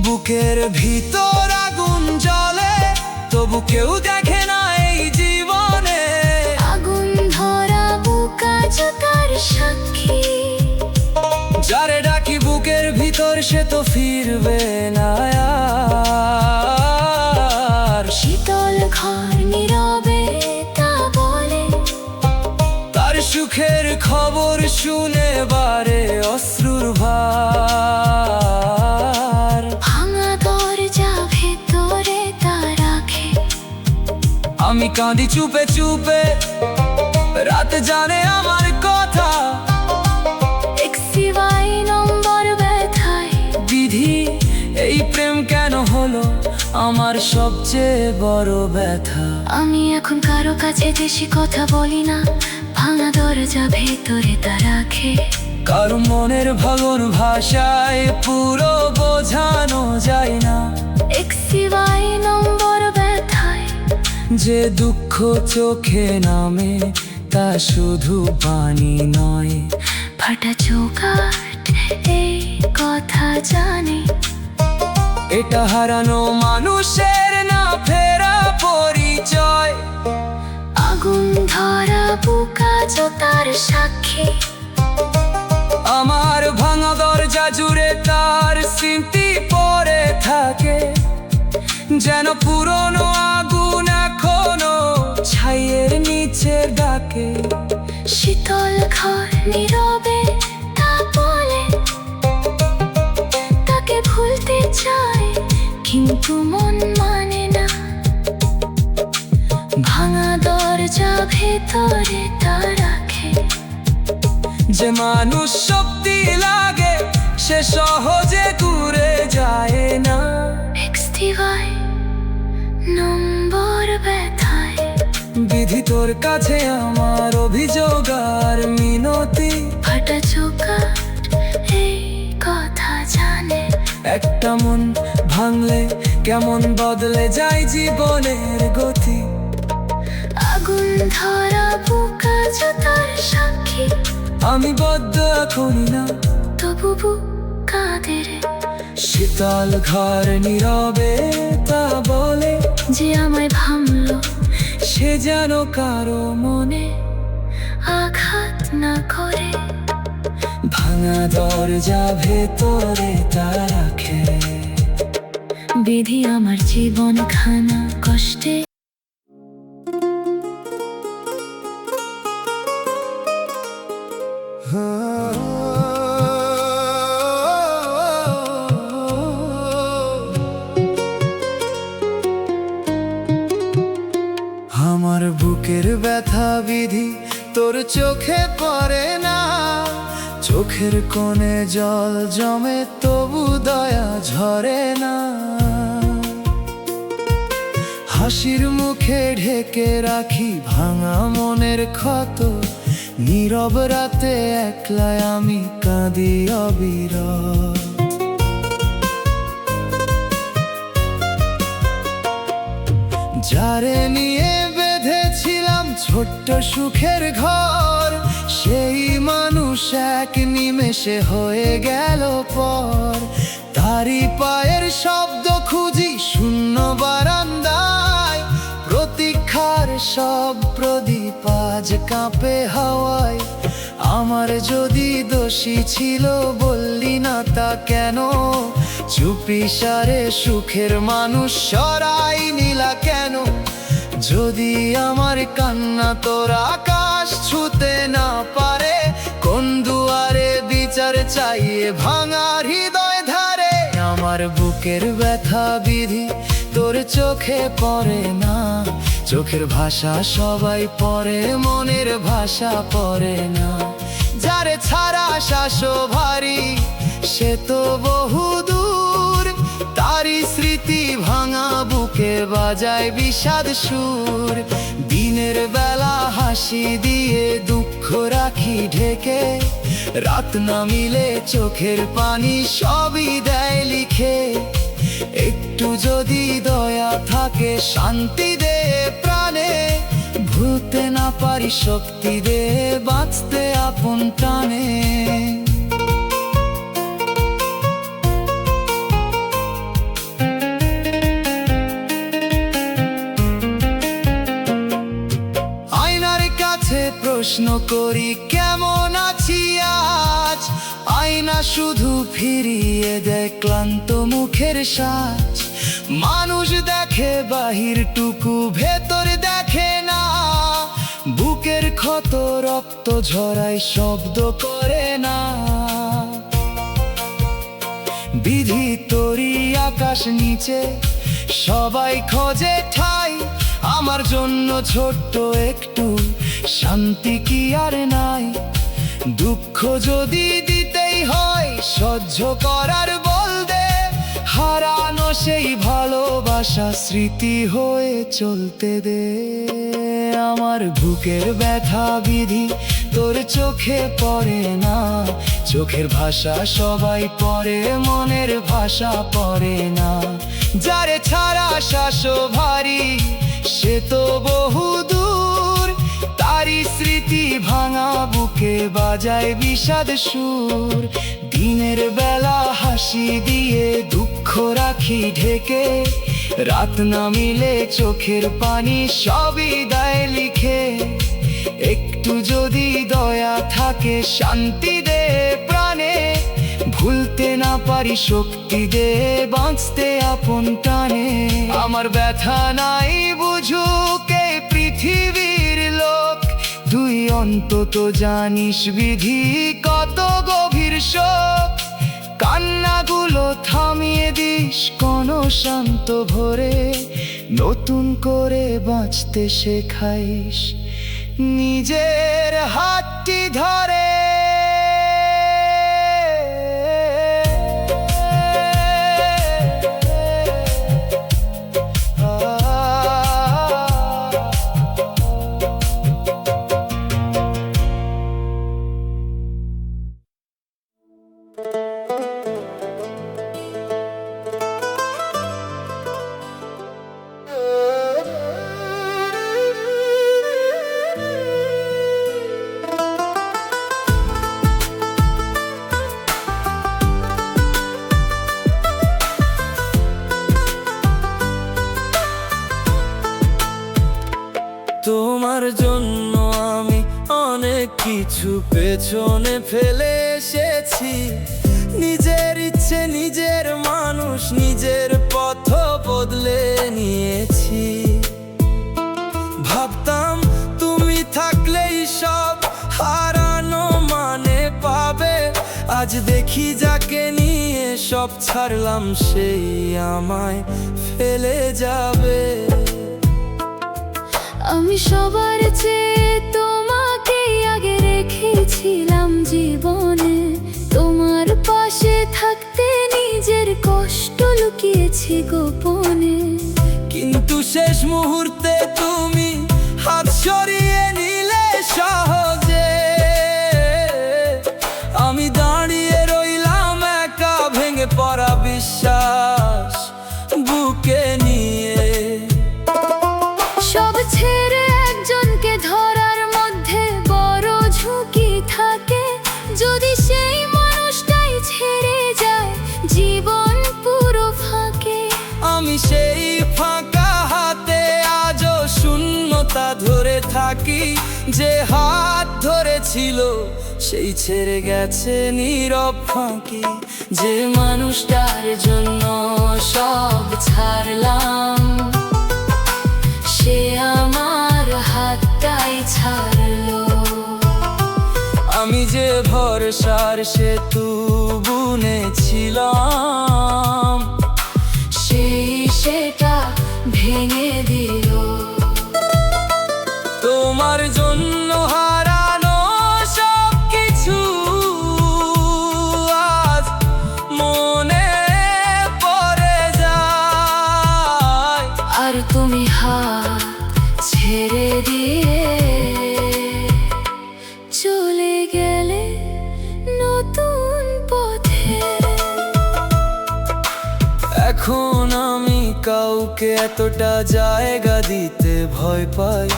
বুকের ভিতর আগুন জ্বলে তবু কেউ দেখে না এই জীবনে। আগুন ধরা বুক আজ তার সাক্ষী, যারে ডাকি বুকের ভিতর সে তো ফিরবে না আর। শীতল ঘর নীরবে তা বলে, তার সুখের খবর শুনে বারে অশ্রুর ভার। ভাঙা দরজা ভেতরে তা রাখে। আমি কাঁদি চুপে চুপে, রাত জানে আমার কথা। 61 নম্বর ব্যথায় বিধি এই প্রেম কেন হলো আমার সবচেয়ে বড় ব্যথা? আমি এখন কারো কাছে বেশি কথা বলি না, ভাঙা দরজা ভেতরে তা রাখে। কারো মনের ভাঙন ভাষায় পুরো বোঝানো যায় না। 61 নম্বর ব্যথায় যে দুঃখ চোখে নামে তা শুধু পানি নয়। ফাটা চৌকাঠ এই কথা জানে, এটা হারানো মানুষের না ফেরা পরিচয়। আগুন ধরা বুক আজ তার সাক্ষী। আমার ভাঙা দরজা জুড়ে তার স্মৃতি পড়ে থাকে, যেন পুরনো আগুন এখনো ছাইয়ের নিচে ডাকে। শীতল ঘর নীরবে তা বলে, তাকে ভুলতে চায় কিন্তু মন মানে না। ভাঙা দরজা ভেতরে তা রাখে। যে মানুষ শক্তি লাগে সে সহজে দূরে যায় না। 61 নম্বর ব্যথায় বিধি তোর কাছে আমার অভিযোগ আর মিনতি। ফাটা চৌকাঠ এই কথা জানে, একটা মন ভাঙলে কেমন বদলে যায় জীবনের গতি। আগুন ধরা বুক আজ তার সাক্ষী। আমি বদ্ধ করি না তবু বুক কাঁদে রে, শীতল ঘর নীরবে তা বলে, যে আমায় ভাঙলো সে যেন কারো মনে আঘাত না করে। ভাঙা দরজা ভেতরে তা রাখে। বিধি আমার জীবন খানা কষ্টে আমার বুকের ব্যথা বিধি তোর চোখে পড়ে না। চোখের কোণে জল জমে তবু দয়া ঝরে না। হাসির মুখে ঢেকে রাখি ভাঙা মনের ক্ষত। নীরব রাতে একলাই আমি কাঁদি অবিরত। যারে নিয়ে বেঁধেছিলাম ছোট্ট সুখের ঘর, সেই মানুষ এক নিমেষে হয়ে গেল পর। তারি পায়ের শব্দ খুঁজি শূন্য বারান্দায়, প্রতীক্ষার সব প্রদীপ আজ কাঁপে হাওয়ায়। আমার যদি দোষী ছিল বললি না তা কেন? চুপি সারে সুখের মানুষ সরাই নিলা কেন? যদি আমার কান্না তোর আকাশ ছুতে না পারে, কোন দুয়ারে বিচার চাইয়ে ভাঙা হৃদয় ধারে? আমার বুকের ব্যথা বিধি তোর চোখে পড়ে না। চোখের ভাষা সবাই পড়ে, মনের ভাষা পড়ে না। যারে ছাড়া শ্বাসও ভারী সে তো বহু দূর, তারই স্মৃতি ভাঙা বুকে বাজায় বিষাদ সুর। দিনের বেলা হাসি দিয়ে দুঃখ রাখি ঢেকে, রাত না মিলে চোখের পানি সবই দেয় লিখে। একটু যদি দয়া থাকে শান্তি দে প্রাণে, ভুলতে না পারি শক্তি দে বাঁচতে আপন টানে। আয়নার কাছে প্রশ্ন করি কেমন আছি আজ, আয়না শুধু ফিরিয়ে দেয় ক্লান্ত মুখের সাজ। মানুষ দেখে বাহিরটুকু, ভেতর দেখে না। বুকের ক্ষত রক্ত ঝরায় শব্দ করে না। বিধি তোরি আকাশ নিচে সবাই খোঁজে ঠাই, আমার জন্য ছোট্ট একটু শান্তি কি আর নাই। দুঃখ যদি দিতেই হয় সহ্য করার বল দে, হারানো সেই ভালোবাসা স্মৃতি হয়ে চলতে দে। আমার বুকের ব্যথা বিধি তোর চোখে পড়ে না। চোখের ভাষা সবাই পড়ে, মনের ভাষা পড়ে না। যারে ছাড়া শ্বাসও ভারী সে তো বহু দূর, তারই স্মৃতি ভাঙা বুকে বাজায় বিষাদ সুর। দিনের বেলা হাসি দিয়ে দুঃখ রাখি ঢেকে, রাত না মিলে চোখের পানি সবই দেয় লিখে। একটু যদি দয়া থাকে শান্তি দে প্রাণে, ভুলতে না পারি শক্তি দে বাঁচতে আপন টানে। আমার ব্যথা নাই বুঝুক এই পৃথিবীর লোক, তুই অন্তত জানিস বিধি কত গভীর শোক। কান্নাগুলো থামিয়ে দিস কোন শান্ত ভোরে, নতুন করে বাঁচতে শেখাইস নিজের হাতটি ধরে। তোমার জন্য আমি অনেক কিছু পেছনে ফেলে এসেছি। নিজের ইচ্ছে, নিজের মানুষ, নিজের পথ বদলে নিয়েছি। ভাবতাম তুমি থাকলেই সব হারানো মানে পাবে, আজ দেখি যাকে নিয়ে সব ছাড়লাম সেই আমায় ফেলে যাবে। আমি সবার চেয়ে তোমাকে আগে রেখেছিলাম জীবনে, তোমার পাশে থাকতে নিজের কষ্ট লুকিয়েছি গোপনে। কিন্তু শেষ মুহূর্তে তুমি হাত সরিয়ে নিলে সহজে, আমি দাঁড়িয়ে রইলাম একা ভেঙে পড়া বিশ্বাস বুকে নিয়ে। সব ছেড়ে একজনকে ধরার মধ্যে বড় ঝুঁকি থাকে, যদি সেই মানুষটাই ছেড়ে যায় জীবন পুরো ফাঁকে। আমি সেই ফাঁকা হাতে আজও শূন্যতা ধরে থাকি, যে হাত ধরেছিল সেই ছেড়ে গেছে নীরব ফাঁকি। যে মানুষটার জন্য সব ছাড়লাম, সে আমার হাতটাই ছাড়লো। আমি যে ভর ভরসার সেতু বুনেছিলাম, সেটা ভেঙে দিল। তোমার জন্য হারানো সব কিছু আজ মনে পড়ে যায়। আর তুমি হাত ছেড়ে দিয়ে চলে গেলে নতুন পথে। এখন আমি কাউকে এতটা জায়গা দিতে ভয় পাই,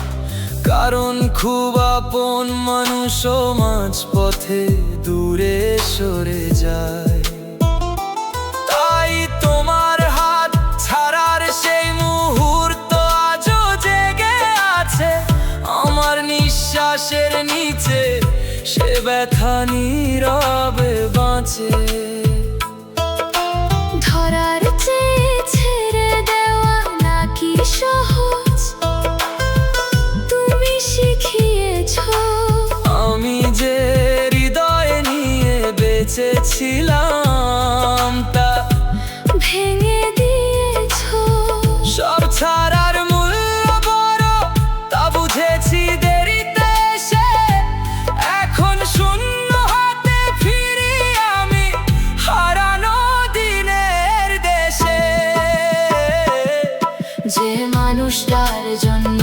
কারণ খুব আপন মানুষও মাঝ পথে দূরে সরে যায়। তাই তোমার হাত ছাড়ার সেই মুহূর্ত আজও জেগে আছে আমার নিঃশ্বাসের নিচে, সে ব্যথা নীরবে বাঁচে। ধরার চেয়ে ছেড়ে দেওয়া নাকি সহজ, তুমি শিখিয়েছো। আমি যে হৃদয় নিয়ে বেঁচেছিলাম তা ভেঙে দিয়েছো। সব ছাড়ার মূল্য বড় তা বুঝেছি দেরিতে এসে। এখন শূন্য হাতে ফিরি আমি হারানো দিনের দেশে। যে মানুষটার জন্য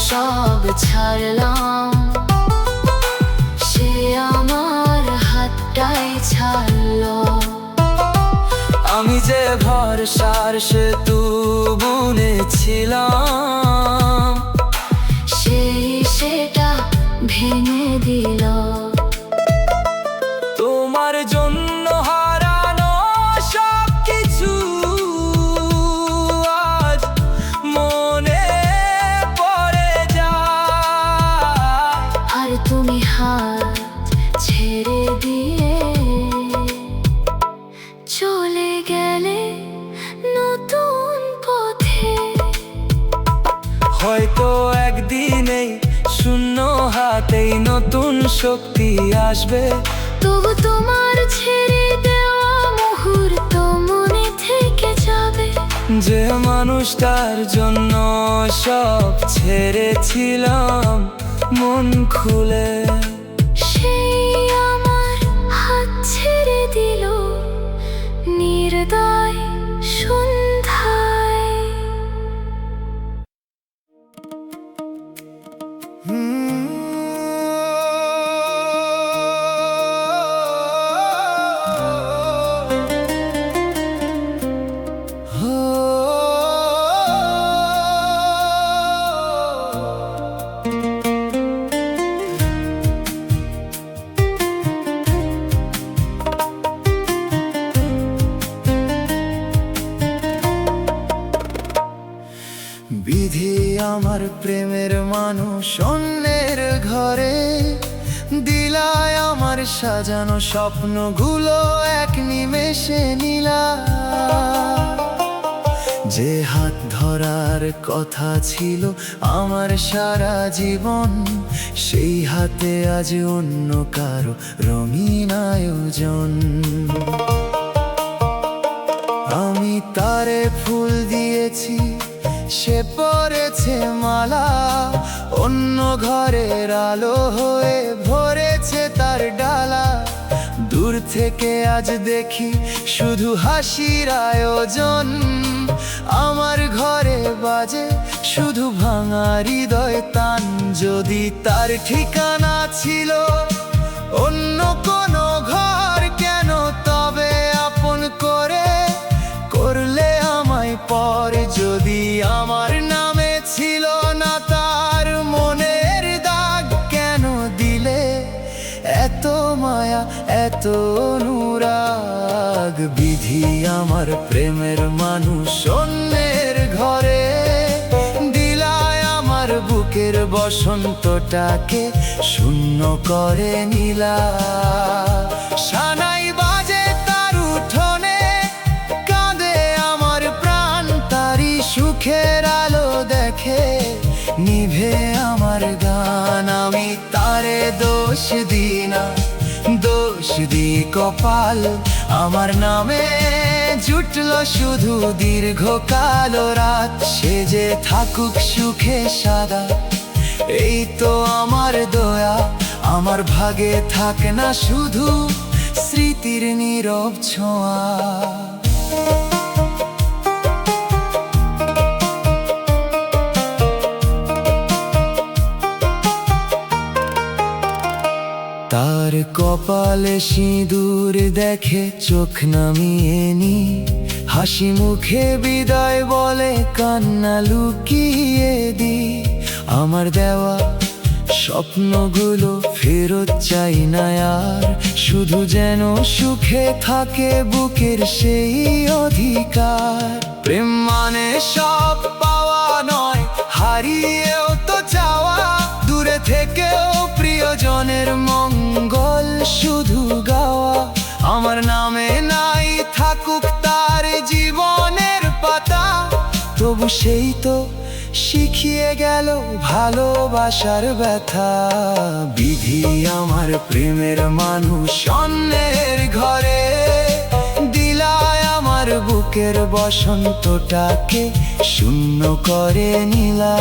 সব ছাড়লাম, সে আমার হাতটাই ছাড়লো। আমি যে ভরসার সেতু বুনেছিলাম, সেটা ভেঙে দিল। তোমার জন্য হারানো সব কিছু আজ মনে পড়ে যায়। আর তুমি হাত ছেড়ে দিয়ে চলে গেলে নতুন পথে। হয়তো একদিনেই শূন্য হাতেই নতুন শক্তি আসবে, তবু তোমার ছেড়ে দেওয়া মুহূর্ত মনে থেকে যাবে। যে মানুষটার জন্য সব ছেড়েছিলাম মন খুলে, সেই আমার হাত ছেড়ে দিল নির্দয় সন্ধ্যায়। বিধি আমার প্রেমের মানুষ অন্যের ঘরে, দিলায় আমার সাজানো স্বপ্নগুলো এক নিমেষে নিলা। যে হাত ধরার কথা ছিল আমার সারা জীবন, সেই হাতে আজ অন্য কারো রঙিন আয়োজন। আমি তারে ফুল দিয়েছি, সে পরেছে মালা, অন্য ঘরের আলো হয়ে ভরেছে তার ডালা। দূর থেকে আজ দেখি শুধু হাসির আয়োজন, আমার ঘরে বাজে শুধু ভাঙা হৃদয় তান। যদি তার ঠিকানা ছিল অন্য কোনো ঘর, কেন তবে আপন করে করলে আমায় পর? যদি আমার নামে ছিল না তার মনের দাগ, কেন দিলে এত মায়া এত অনুরাগ? বিধি আমার প্রেমের মানুষ অন্যের ঘরে, দিলায় আমার বুকের বসন্তটাকে শূন্য করে নিলা। সানাই বাজে তার উঠোনে, কাঁদে আমার প্রাণ তারি সুখের আলো দেখে নিভে আমার গান। আমি তারে দোষ দিই না, দোষ দি কপাল আমার নামে জুটলো শুধু দীর্ঘ কালো রাত, সে যে থাকুক সুখে সাদা এই তো আমার দয়া। আমার ভাগে থাকে না শুধু স্মৃতির নীরব ছোঁয়া। তার কপালে সিঁদুর দেখে চোখ নামিয়ে নি, হাসি মুখে বিদায় বলে কান্না লুকিয়ে দি। আমার দেওয়া স্বপ্নগুলো ফেরত চাই না আর, শুধু যেন সুখে থাকে বুকের সেই অধিকার। প্রেম মানে সব পাওয়া নয়, হারিয়েও তো চাওয়া, দূরে থেকেও প্রিয়জনের মঙ্গল শুধু গাওয়া। আমার নামে নাই থাকুক তার জীবনের পাতা, তবু সেই তো শিখিয়ে গেল ভালোবাসার ব্যথা। বিধি আমার প্রেমের মানুষ অন্যের ঘরে দিলায় আমার বুকের বসন্তটাকে শূন্য করে নিলা।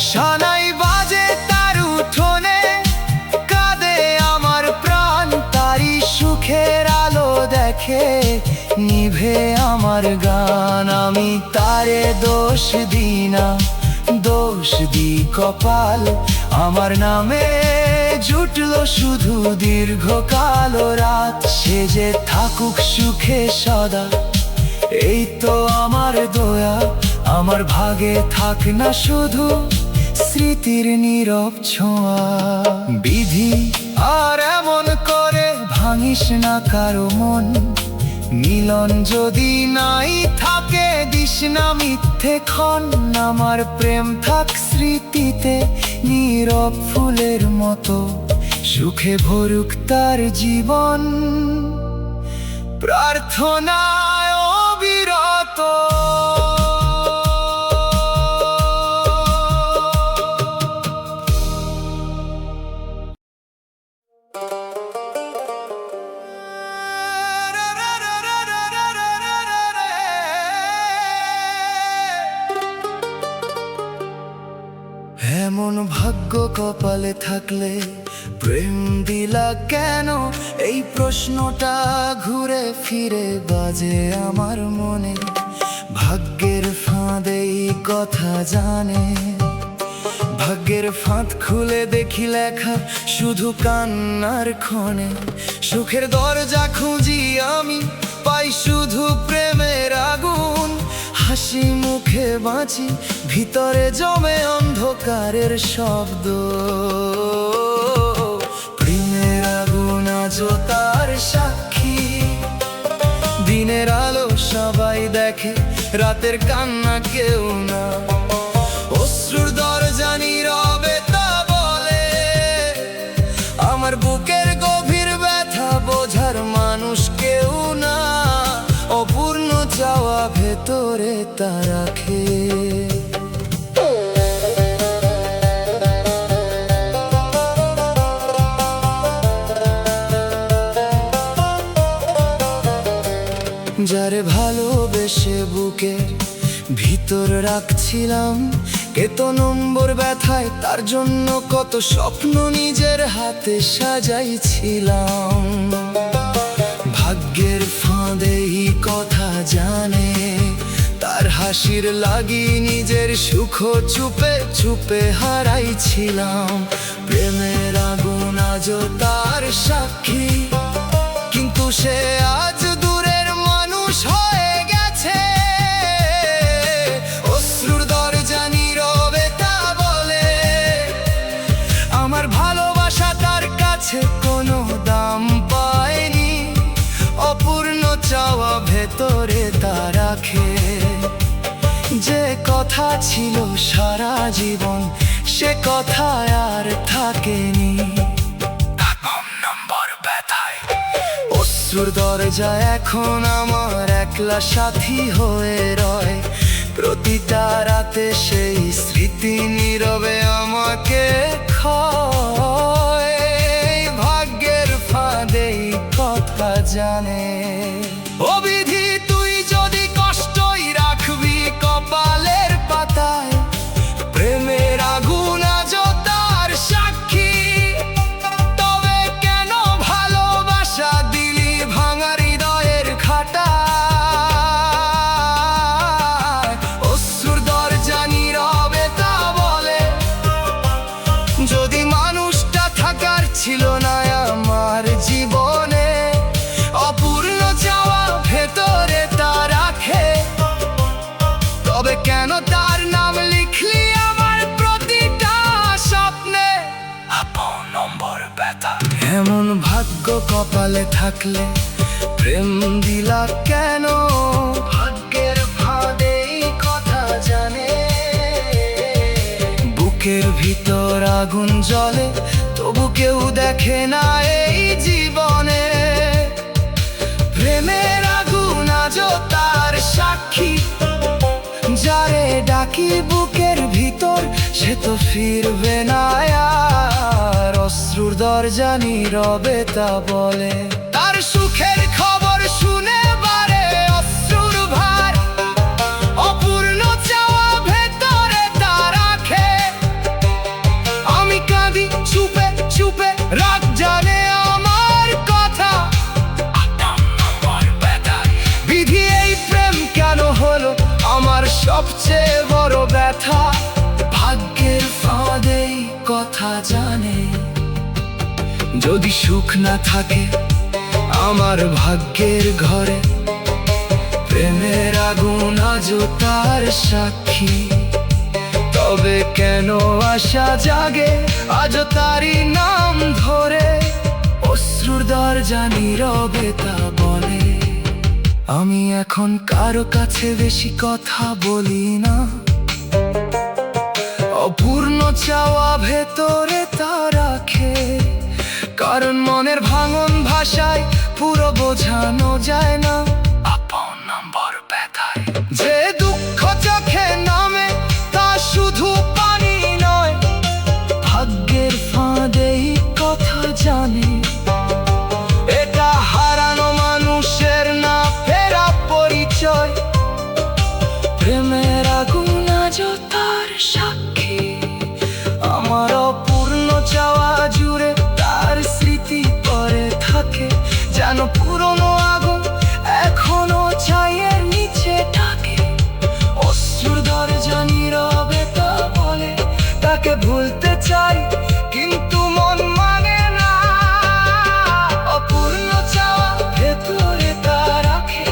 সানাই বাজে তার উঠোনে কাঁদে আমার প্রাণ, তারি সুখের আলো দেখে নিভে আমার গান। আমি তারে দোষ দিই না, দোষ দি কপাল আমার নামে জুটলো শুধু দীর্ঘ কালো রাত, সে যে থাকুক সুখে সদা এই তো আমার দয়া। আমার ভাগে থাক না শুধু স্মৃতির নীরব ছোঁয়া। বিধি আর এমন করে ভাঙিস না কারো মন, মিলন যদি নাই থাকে দিস না মিথ্যে ক্ষণ। আমার প্রেম থাক স্মৃতিতে নীরব ফুলের মতো, সুখে ভরুক তার জীবন প্রার্থনায় অবিরত। এমন ভাগ্য কপালে থাকলে প্রেম দিলা কেন, এই প্রশ্নটা ঘুরে ফিরে বাজে আমার মনে। ভাগ্যের ফাঁদে এই কথা জানে, ভাগ্যের ফাঁদ খুলে দেখি লেখা শুধু কান্নার ক্ষণে। সুখের দরজা খুঁজি আমি পাই শুধু প্রেমের আগুন, হাসি মুখে বাঁচি ভিতরে জমে অন্ধকারের শব্দ। প্রেমের আগুন আজও তার সাক্ষী, দিনের আলো সবাই দেখে রাতের কান্না কেউ না। অশ্রুর দরজা নীরবে তা বলে, আমার বুকের গভীর ব্যথা বোঝার মানুষ কেউ না। অপূর্ণ চাওয়া ভেতরে তা রাখে। যারে ভালোবেসে বুকের ভিতর রাখছিলাম, কত নম্বর ব্যথায় তার জন্য কত স্বপ্ন নিজের হাতে সাজাইছিলাম। ভাগ্যের ফাঁদেই কথা জানে, তার হাসির লাগি নিজের সুখ চুপে চুপে হারাইছিলাম। প্রেমের আগুন আজও তার সাক্ষী, কিন্তু সে আজ দূরের মানুষ হয়ে গেছে। অশ্রুর দরজা নীরবে তা বলে, আমার ভালোবাসা তার কাছে কোনো দাম পায়নি। অপূর্ণ চাওয়া ভেতরে তা রাখে। যে কথা ছিল সারা জীবন সে কথা আর থাকেনি। অশ্রুর দরজা এখন আমার একলা সাথী হয়ে রয়, প্রতিটা রাতে সেই স্মৃতি নীরবে আমাকে ক্ষয়। ভাগ্যের এমন ভাগ্য কপালে থাকলে প্রেম দিলা কেন? ভাগ্যের ফাঁদেই কথা জানে। বুকের ভিতর আগুন জ্বলে, তবু কেউ দেখে না এই জীবনে। প্রেমের আগুন আজও তার সাক্ষী, যারে ডাকি বুকের ভিতর সে তো ফিরবে না আর। অশ্রুর দরজা নীরবে তা বলে, তার সুখের খবর শুনে বারে অশ্রুর ভার। অপূর্ণ চাওয়া ভেতরে তা রাখে। আমি কাঁদি চুপে চুপে, রাগ জানে আমার কথা। বিধি এই প্রেম কেন হলো আমার সবচেয়ে বড় ব্যথা। ভাগ্যের ফাঁদেই কথা জানে। যদি সুখ না থাকে আমার ভাগ্যের ঘরে, প্রেমের আগুন আজও তার সাক্ষী। তবে কেন আশা জাগে আজও তারই নাম ধরে? অশ্রুর দরজা নীরবে তা বলে। আমি এখন কারো কাছে বেশি কথা বলি না। অপূর্ণ চাওয়া ভেতরে তা রাখে। কারণ মনের ভাঙন ভাষায় পুরো বোঝানো যায় না। আপন নম্বর ব্যথায় যে দুঃখ চোখে নামে, তা শুধু পানি নয়। ভাগ্যের ফাঁদেই কথা জানে। এটা হারানো মানুষের না ফেরা পরিচয়। প্রেমের আগুন আজও তার সাক্ষী। আমার অপূর্ণ চাওয়া জুড়ে তার স্মৃতি পরে থাকে। যেন পুরনো আগুন এখনো ছাইয়ের নিচে থাকে। অশ্রুর দরজা নীরবে তা বলে, তাকে ভুলতে চাই কিন্তু মন মানে না। অপূর্ণ চাওয়া ভেতরে তা রাখে।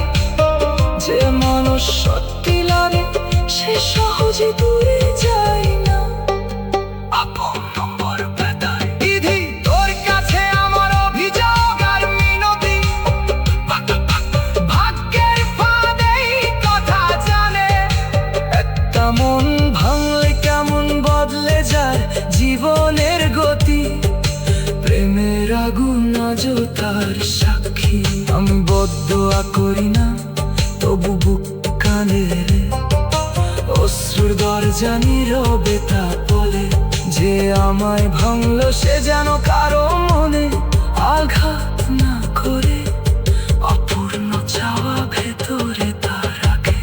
যে মানুষ সত্যি লাগে সে সহজে দূরে যায় না। আপন নম্বর ব্যথায় বিধি তোর কাছে আমার অভিযোগ আর মিনতি। ভাগ্যের ফাঁদেই কথা জানে। একটা মন ভাঙলে কেমন বদলে যায় জীবনের গতি। প্রেমের আগুন আজও তার সাক্ষী। আমি বদদোয়া করি না তবু বুক কাঁদে রে। অশ্রুর দরজা নীরবে তা বলে, যে আমায় ভাঙলো সে যেন কারো মনে আঘাত না করে। অপূর্ণ চাওয়া ভেতরে তা রাখে।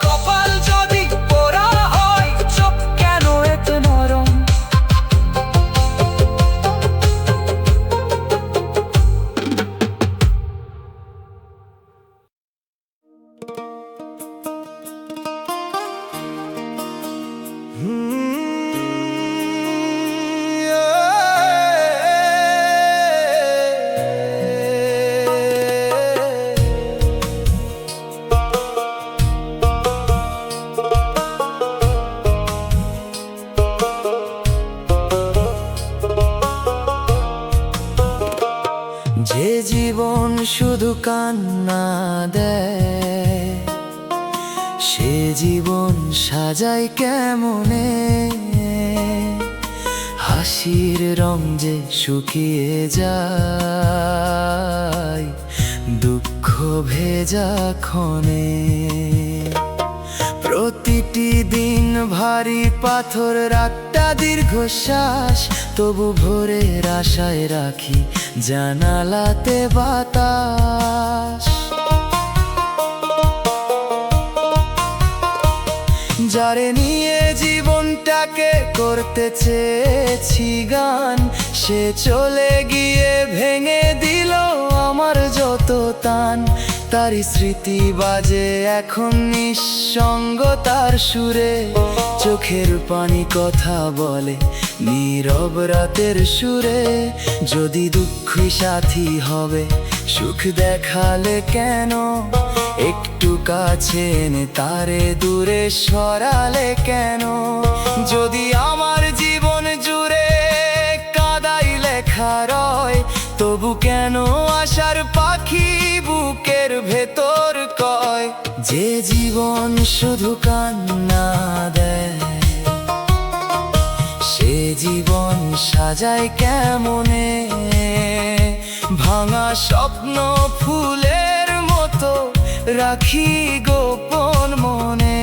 কপাল যদি পোড়া হয়, চোখ কেন এত নরম? যে জীবন শুধু কান্না দেয়, সে জীবন সাজাই কেমনে? হাসির রং যে শুকিয়ে যায় দুঃখ ভেজা ক্ষণে। প্রতিটি দিন ভারী পাথর, রাতটা দীর্ঘশ্বাস, তবু ভোরের আশায় রাখি জানালাতে বাতাস। যারে নিয়ে জীবনটাকে করতে চেয়েছি গান, সে চলে গিয়ে ভেঙে দিল আমার যত তান। তারই স্মৃতি বাজে এখন নিঃসঙ্গতার সুরে, চোখের পানি কথা বলে নীরব রাতের সুরে। যদি দুঃখী সাথী হবে সুখ দেখালে কেন, একটু কাছে এনে তারে দূরে সরালে কেন? যদি আমার জীবন জুড়ে কাঁদাইলে যে জীবন শুধু কান্না দেয়, সে জীবন সাজায় কেমনে? ভাঙা স্বপ্ন ফুলের মতো রাখি গোপন মনে।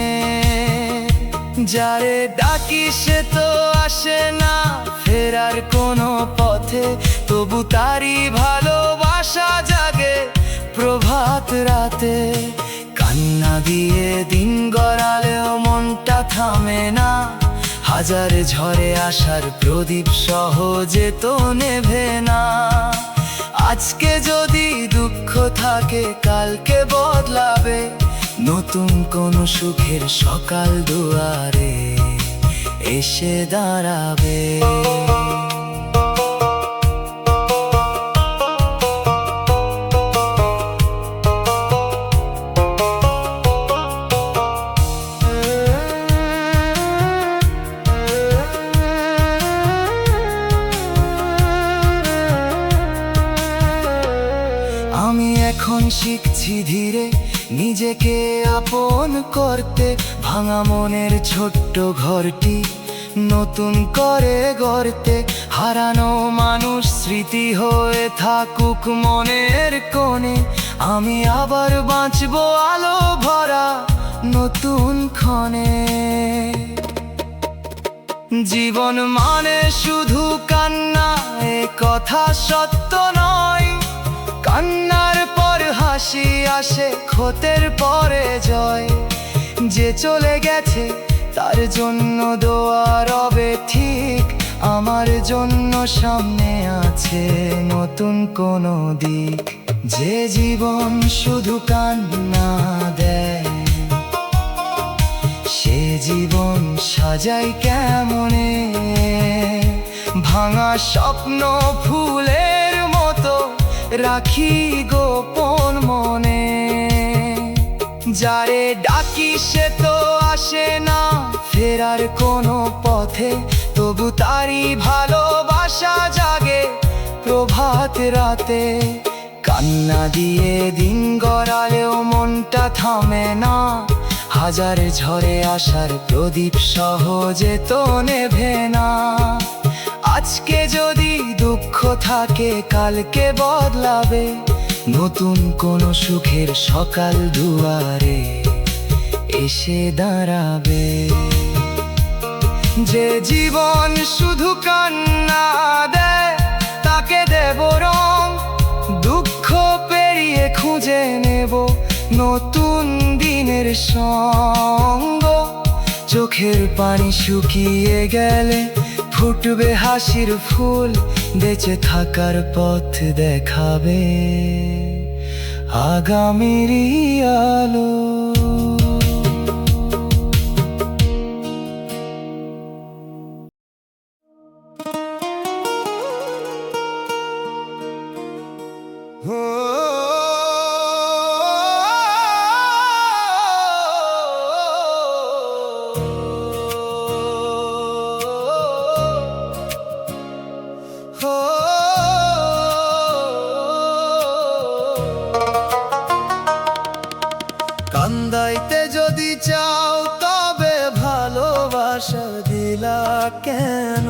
যারে ডাকি সে তো আসে না ফেরার কোনো পথে, তবু তারই ভালোবাসা জাগে প্রভাত রাতে। কান্না দিয়ে দিন গড়ালেও মনটা থামে না, হাজার ঝড়ে আসার প্রদীপ সহজে তো নেভে না। আজকে যদি দুঃখ থাকে কালকে বদলাবে, নতুন কোনো সুখের সকাল দুয়ারে এসে দাঁড়াবে। আমি এখন শিখছি ধীরে নিজেকে আপন করতে, ভাঙা মনের ছোট্ট ঘরটি নতুন করে গড়তে। হারানো মানুষ স্মৃতি হয়ে থাকুক মনের কোণে, আমি আবার বাঁচবো আলো ভরা নতুন ক্ষণে। জীবন মানে শুধু কান্না, এ কথা সত্য নয়। কান্নার পর হাসি আসে, ক্ষতের পরে জয়। যে চলে গেছে তার জন্য দোয়া রবে ঠিক, আমার জন্য সামনে আছে নতুন কোনো দিক। যে জীবন শুধু কান্না দেয়, সে জীবন সাজাই কেমনে? ভাঙা স্বপ্ন ফুলের মতো রাখি গোপন মনে। যারে ডাকি সে তো আসে না ফেরার কোনো পথে, তবু তারই ভালোবাসা জাগে প্রভাত রাতে। কান্না দিয়ে দিন গড়ালেও মনটা থামে না, হাজার ঝড়ে আসার প্রদীপ সহজে তো নেভে না। আজকে যদি দুঃখ থাকে কালকে বদলাবে, নতুন কোনো সুখের সকাল দুয়ারে এসে দাঁড়াবে। যে জীবন শুধু কান্না দেয় তাকে দেব রং, দুঃখ পেরিয়ে খুঁজে নেব নতুন দিনের সঙ্গ। চোখের পানি শুকিয়ে গেলে ফুটবে হাসির ফুল, বেঁচে থাকার পথ দেখাবে আগামীর আলো। কান্দাইতে যদি চাও তবে ভালোবাসা দিলা কেন?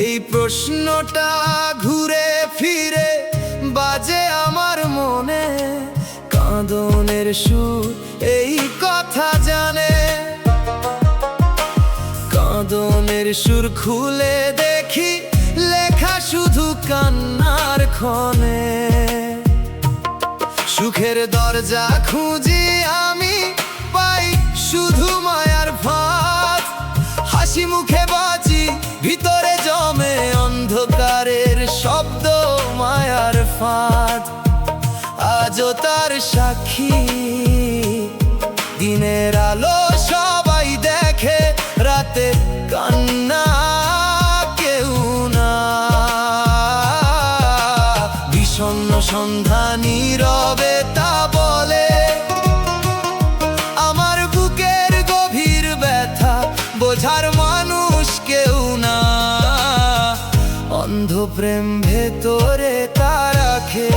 এই প্রশ্নটা ঘুরে ফিরে বাজে আমার মনে। কাঁদনের সুর এই কথা জানে, কাঁদনের সুর খুলে দেখি লেখা শুধু কান্নার ক্ষণে। সুখের দরজা খুঁজি আমি পাই শুধু মায়ার ফাঁদ, হাসি মুখে বাঁচি ভিতরে জমে অন্ধকারের শব্দ মায়ার ফাঁদ। আজও তার সাক্ষী দিনের আলো সবাই দেখে, রাতে কান্না কেউ না। বিষণ্ণ সন্ধ্যা নীরবে তা বলে, আমার বুকের গভীর ব্যথা বোঝার মানুষ কেউ না। অন্ধ প্রেম ভেতরে তা রাখে।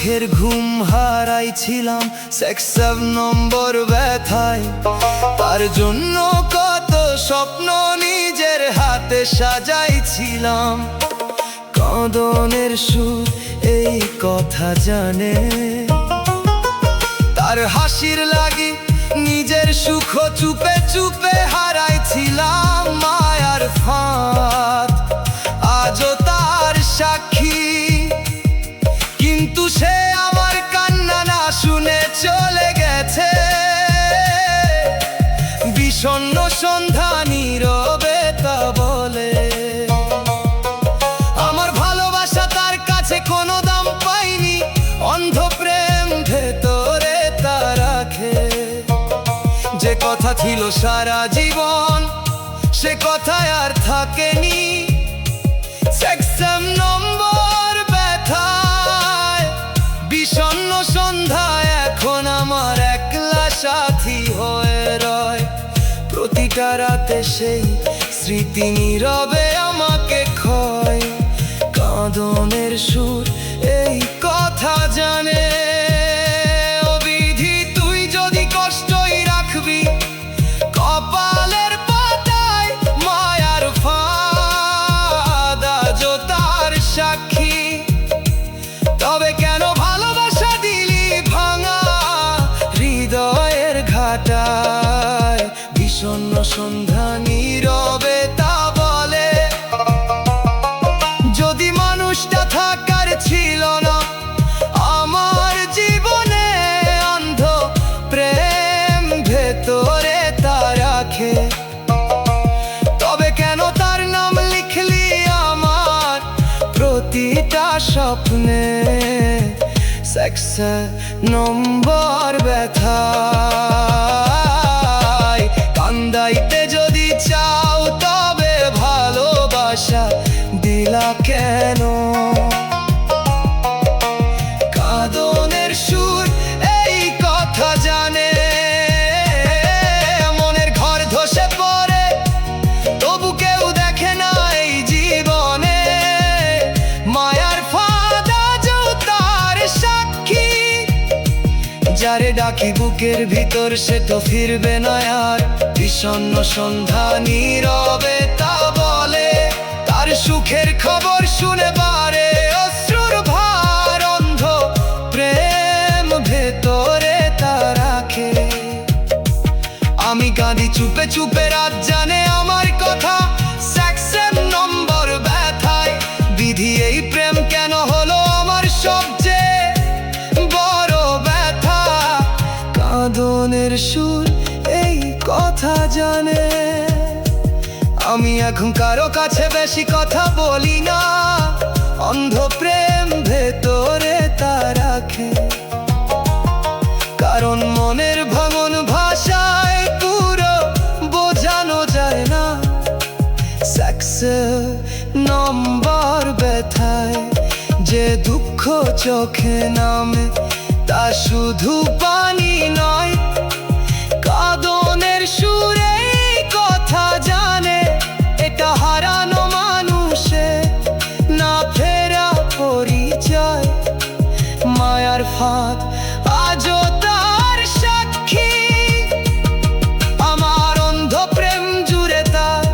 চোখের ঘুম হারাইছিলাম সেক্স 7 নম্বর ব্যথায়। তার জন্য কত স্বপ্ন নিজের হাতে সাজাইছিলাম। কাঁদনের সুর এই কথা জানে, তার হাসির লাগি নিজের সুখ চুপে চুপে হারাইছিলাম। মায়ার ফাঁদ আজও তার সাক্ষী, কিন্তু সে আমার কান্না না শুনে চলে গেছে। বিষণ্ণ সন্ধ্যা নীরবে তা বলে, আমার ভালোবাসা তার কাছে কোনো দাম পাইনি। অন্ধ প্রেম ভেতরে তা রাখে। যে কথা ছিল সারা জীবন সে কথায় আর থাকেনি। সেক্স 7 নম্বর ব্যথায় বিষণ্ণ সন্ধ্যায় এখন আমার একলা সাথী হয়ে রয়। প্রতিটা রাতে সেই স্মৃতি নীরবে আমাকে ক্ষয়। কাঁদনের সুর এই কথা জানে, ও বিধি তুই যদি কষ্টই রাখবি কপালের পাতায়। মায়ার ফাঁদ আজও তার সাক্ষী, তবে কেন ভালোবাসা দিলি ভাঙা হৃদয়ের ঘাটায়। বিষণ্ণ সন্ধ্যা নীরবে তা বলে, যদি মানুষটা থাকার ছিল না আমার জীবনে। অন্ধ প্রেম ভেতরে তা রাখে, তবে কেন তার নাম লিখলি আমার প্রতিটা স্বপ্নে। সেক্স 7 নম্বর ব্যথায় কান্দাইতে যদি চাও তবে ভালোবাসা দিলা কেন। কাঁদনের সুর এই কথা জানে, মনের ঘর ধসে পড়ে তবু কেউ দেখে না এই জীবনে। মায়ার ফাঁদ আজও তার সাক্ষী, যারে ডাকি বুকের ভিতর সে তো ফিরবে না আর। বিষণ্ণ সন্ধ্যা নীরবে তা বলে, তার সুখের খবর শুনে বারে অশ্রুর ভার। অন্ধ প্রেম ভেতরে তা রাখে, আমি কাঁদি চুপে চুপে রাত জানে আমার কথা। সেক্স 7 নম্বর ব্যথায় বিধি এই প্রেম কেন হলো আমার সবচেয়ে বড় ব্যথা। কাঁদনের সুর এই কথা জানে, আমি এখন কারো কাছে বেশি কথা বলি না। অন্ধ প্রেম ভেতরে তা রাখে, কারণ মনের ভাঙন ভাষায় পুরো বোঝানো যায় না। সেক্স 7 নম্বর ব্যথায় যে দুঃখ চোখে নামে তা শুধু পানি নয়। কাঁদনের সুরে কথা জানে, এটা হারানো মানুষে না ফেরা পরিচয়। মায়ার ফাঁদ আজও তার সাক্ষী, আমার অন্ধ প্রেম জুড়ে তার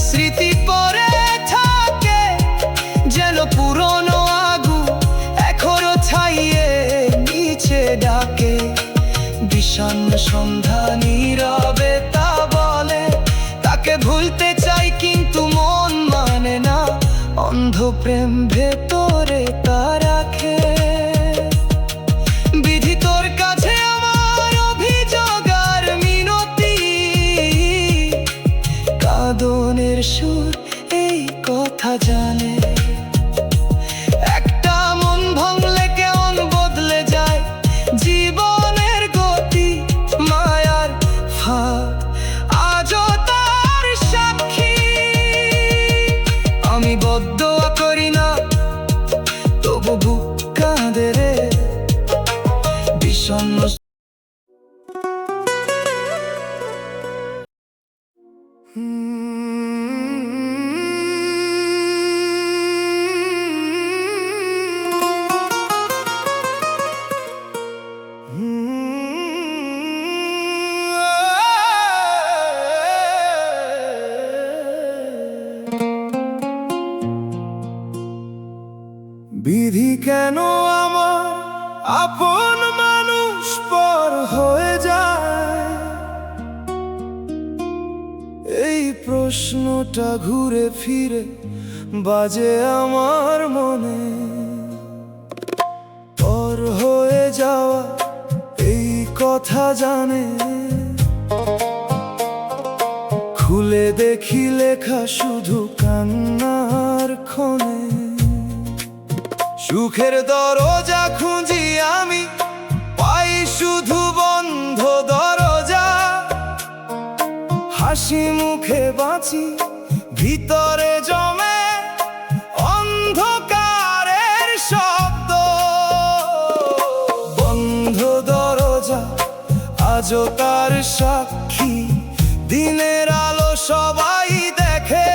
স্মৃতি পড়ে থাকে। যেন পুরনো আগুন এখনো ছাইয়ে নিচে ডাকে। বিষণ্ণ সন্ধ্যা নীরবে তা বলে, তাকে ভুলতে চাই কিন্তু মন মানে না। অন্ধ প্রেম ভেতরে তা রাখে। বিধি তোর কাছে আমার অভিযোগ আর মিনতি, কাঁদনের সুর এই কথা জানে। একটা মন ভাঙলে কেমন বদলে যায় জীবনের গতি। মায়ার ফাঁদ আজও তার সাক্ষী, আমি বদদোয়া করি না তবু বুক কাঁদে রে। বিষণ্ণ কেন আমার আপন মানুষ পর হয়ে যায়? এই প্রশ্নটা ঘুরে ফিরে বাজে আমার মনে। পর হয়ে যাওয়া এই কথা জানে, খুলে দেখি লেখা শুধু কান্নার ক্ষণে। সুখের দরজা খুঁজি আমি, পাই শুধু বন্ধ দরজা। হাসি মুখে বাঁচি, ভিতরে জমে অন্ধকারের শব্দ। বন্ধ দরজা আজও তার সাক্ষী, দিনের আলো সবাই দেখে,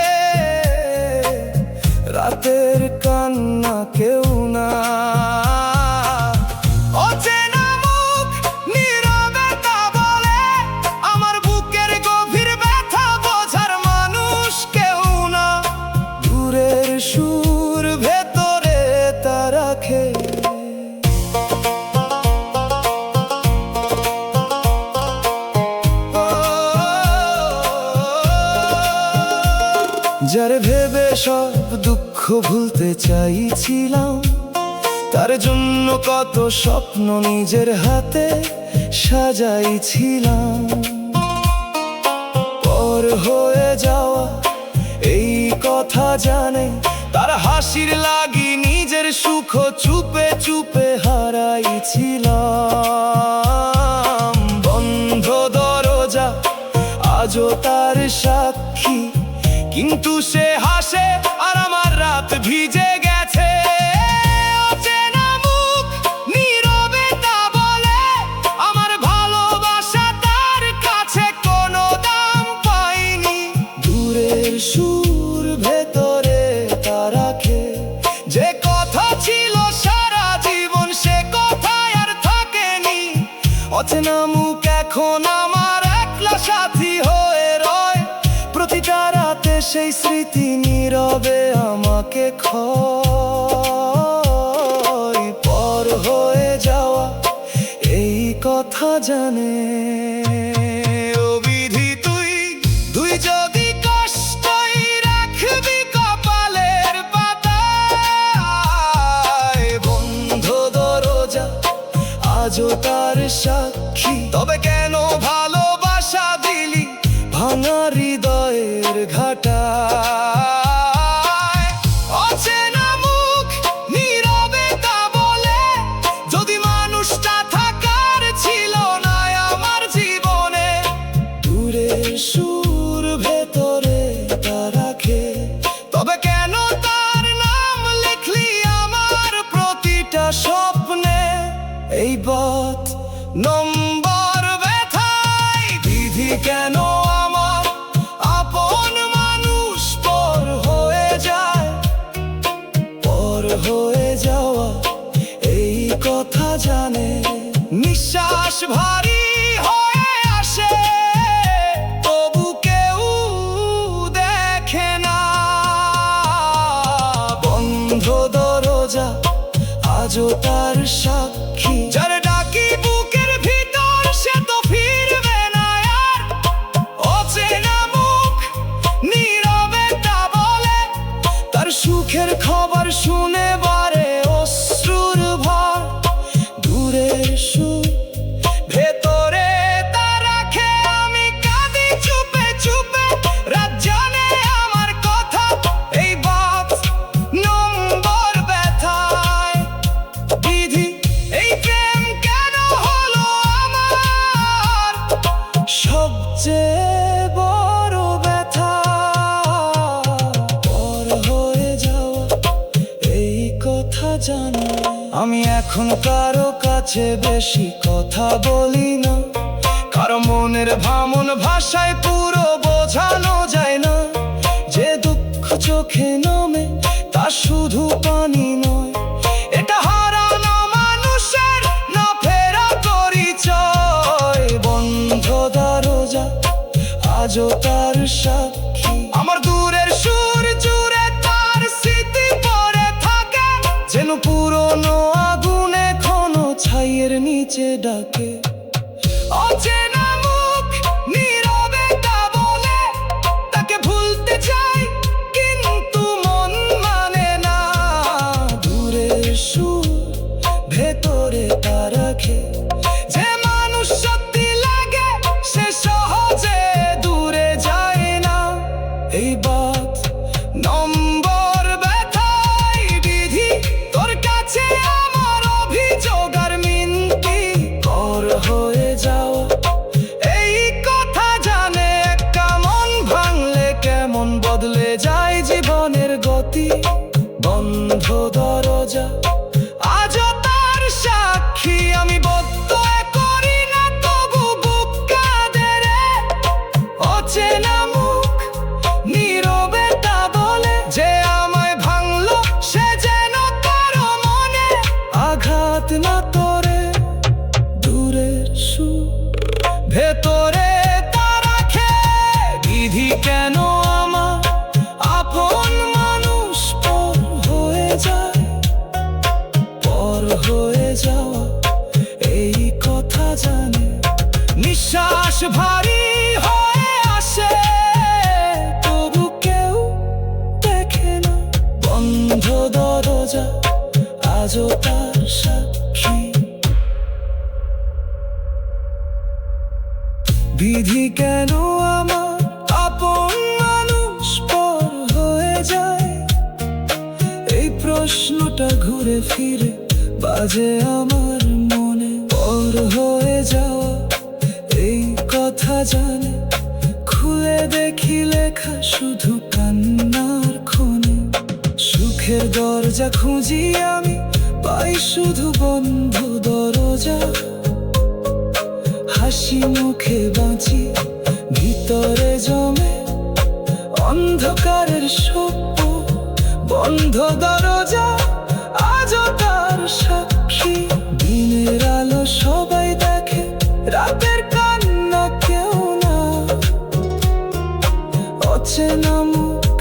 রাতের কান্না কেউ না। অচেনা মুখ নীরবে তা বলে, আমার বুকের গভীর ব্যথা বোঝার মানুষ কেউ না। দূরের সুর ভেতরে তা রাখে। যারে ভেবে সব দুঃখ ভুলতে চাইছিলাম, তার জন্য কত স্বপ্ন নিজের হাতে সাজাইছিলাম। পর হয়ে যাওয়া এই কথা জানে, তার হাসির লাগি নিজের সুখ চুপে চুপে হারাইছিলাম। বন্ধ দরজা আজও তার সাক্ষী, কিন্তু সে হাসে আর আমার রাত ভিজে গেছে। অচেনা মুখ নীরবে তা বলে, আমার ভালোবাসা তার কাছে কোনো দাম পায়নি। দূরের সুর ভেতরে তা রাখে, যে কথা ছিল সারা জীবন সে কথায় আর থাকেনি। অচেনা মুখ এখন আমার একলা সাথী হয়ে রয়, প্রতিটা রাতে সেই স্মৃতি নীরবে আমাকে ক্ষয়। পর হয়ে যাওয়া এই কথা জানে। ও বিধি তুই তুই যদি কষ্টই রাখবি কপালের পাতায়, বন্ধ দরজা আজও তার সাক্ষী। তবে কেন ভালোবাসা দিলি ভাঙা হৃদয়ের ঘাটায়? অচেনা মুখ নীরবে তা বলে, যদি মানুষটা থাকার ছিল না আমার জীবনে। দূরের সুর ভেতরে তা রাখে, তবে কেন তার নাম লিখলি আমার প্রতিটা স্বপ্নে? এই পথ নম্বর ব্যথায় বিধি কেন আমার আপন মানুষ পর হয়ে যায়? পর হয়ে যাওয়া এই কথা জানে, নিঃশ্বাস ভারী হয়ে আসে তবু কেউ দেখে না। বন্ধ দরজা আজও তার সাক্ষী, যার ডাকি বুকের ভিতর সে তো ফিরবে না আর। অচেনা মুখ নীরবে তা বলে, তার সুখের খবর শুনে বারে অশ্রুর ভর। দূরের সুর ভেতরে তা রাখে, আমি কাঁদি চুপে চুপে, রাত জানে আমার কথা। এই বাত নম্বর ব্যথায় বিধি, এই প্রেম কেন হলো আমার সবচেয়ে বড় ব্যথা? পর হয়ে যাওয়া এই কথা জানে। আমি এখন কারো কাছে বেশি কথা বলি না, কারো মনের ভামন ভাষায় পুরো বোঝানো যায় না। যে দুঃখ চোখে নামে তা শুধু পানি নয়, এটা হারানো মানুষের না ফেরা পরিচয়। বন্ধ দরজা আজও তার সাক্ষী, আমার দূরের সুর জুড়ে তার স্মৃতি পড়ে থাকে, যেন পুরো নিচে ডাকে। অচেনা মুখ নীরবে তা বলে, তাকে ভুলতে চাই কিন্তু মন মানে না। দূরের সুর ভেতরে তা রাখে, যে মানুষ সত্যি লাগে সে সহজে দূরে যায় না। এই বাত নম্বর ব্যথায় বিধি, তোর কাছে আমার অভিযোগ আর মিনতি কর হয়ে যাওয়া। এই কথা জানে একটা মন ভাঙলে কেমন বদলে যায় জীবনের গতি। বন্ধ দরজা আজও তার সাক্ষী, আমি বদ্ধ করি না তবু বুক কাঁদে রে। অচেনা মুখ নীরবে তা বলে, যে আমায় ভাঙলো সে যেন কারো মনে আঘাত না তোরে। দূরের সুর ভেতরে তা রাখে, বিধি কেন আমার আপন মানুষ পর হয়ে যায়। পর হয়ে যাওয়া এই কথা জানে, নিঃশ্বাস ভারী হয়ে আসে তবু কেউ দেখে না। বন্ধ দরজা আজও তার সাক্ষী। বিধি কেন আমার আপন মানুষ পর হয়ে যায়। এই প্রশ্নটা ঘুরে ফিরে বাজে আমার মনে। পর হয়ে যাওয়া এই কথা জানে, খুলে দেখি লেখা শুধু কান্নার ক্ষণে। সুখের দরজা খুঁজি আমি, পাই শুধু বন্ধ দরজা। হাসি মুখে বাঁচি, ভিতরে জমে অন্ধকারের সভ্য। বন্ধ দরজা আজও তার সাক্ষী। দিনের আলো সবাই দেখে, রাতের কান্না কেউ না। অচেনা মুখ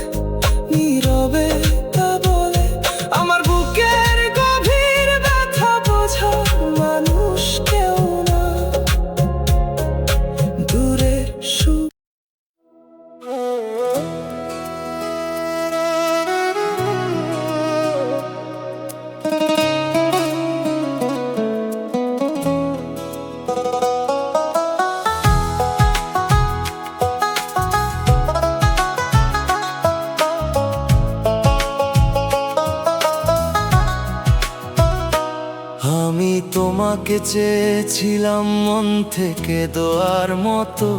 নীরবে তা বলে, আমার বুকের গভীর ব্যথা বোঝার মানুষ কেউ না। দূরের সুর আমি তোমাকে চেয়েছিলাম মন থেকে দোয়ার মতো।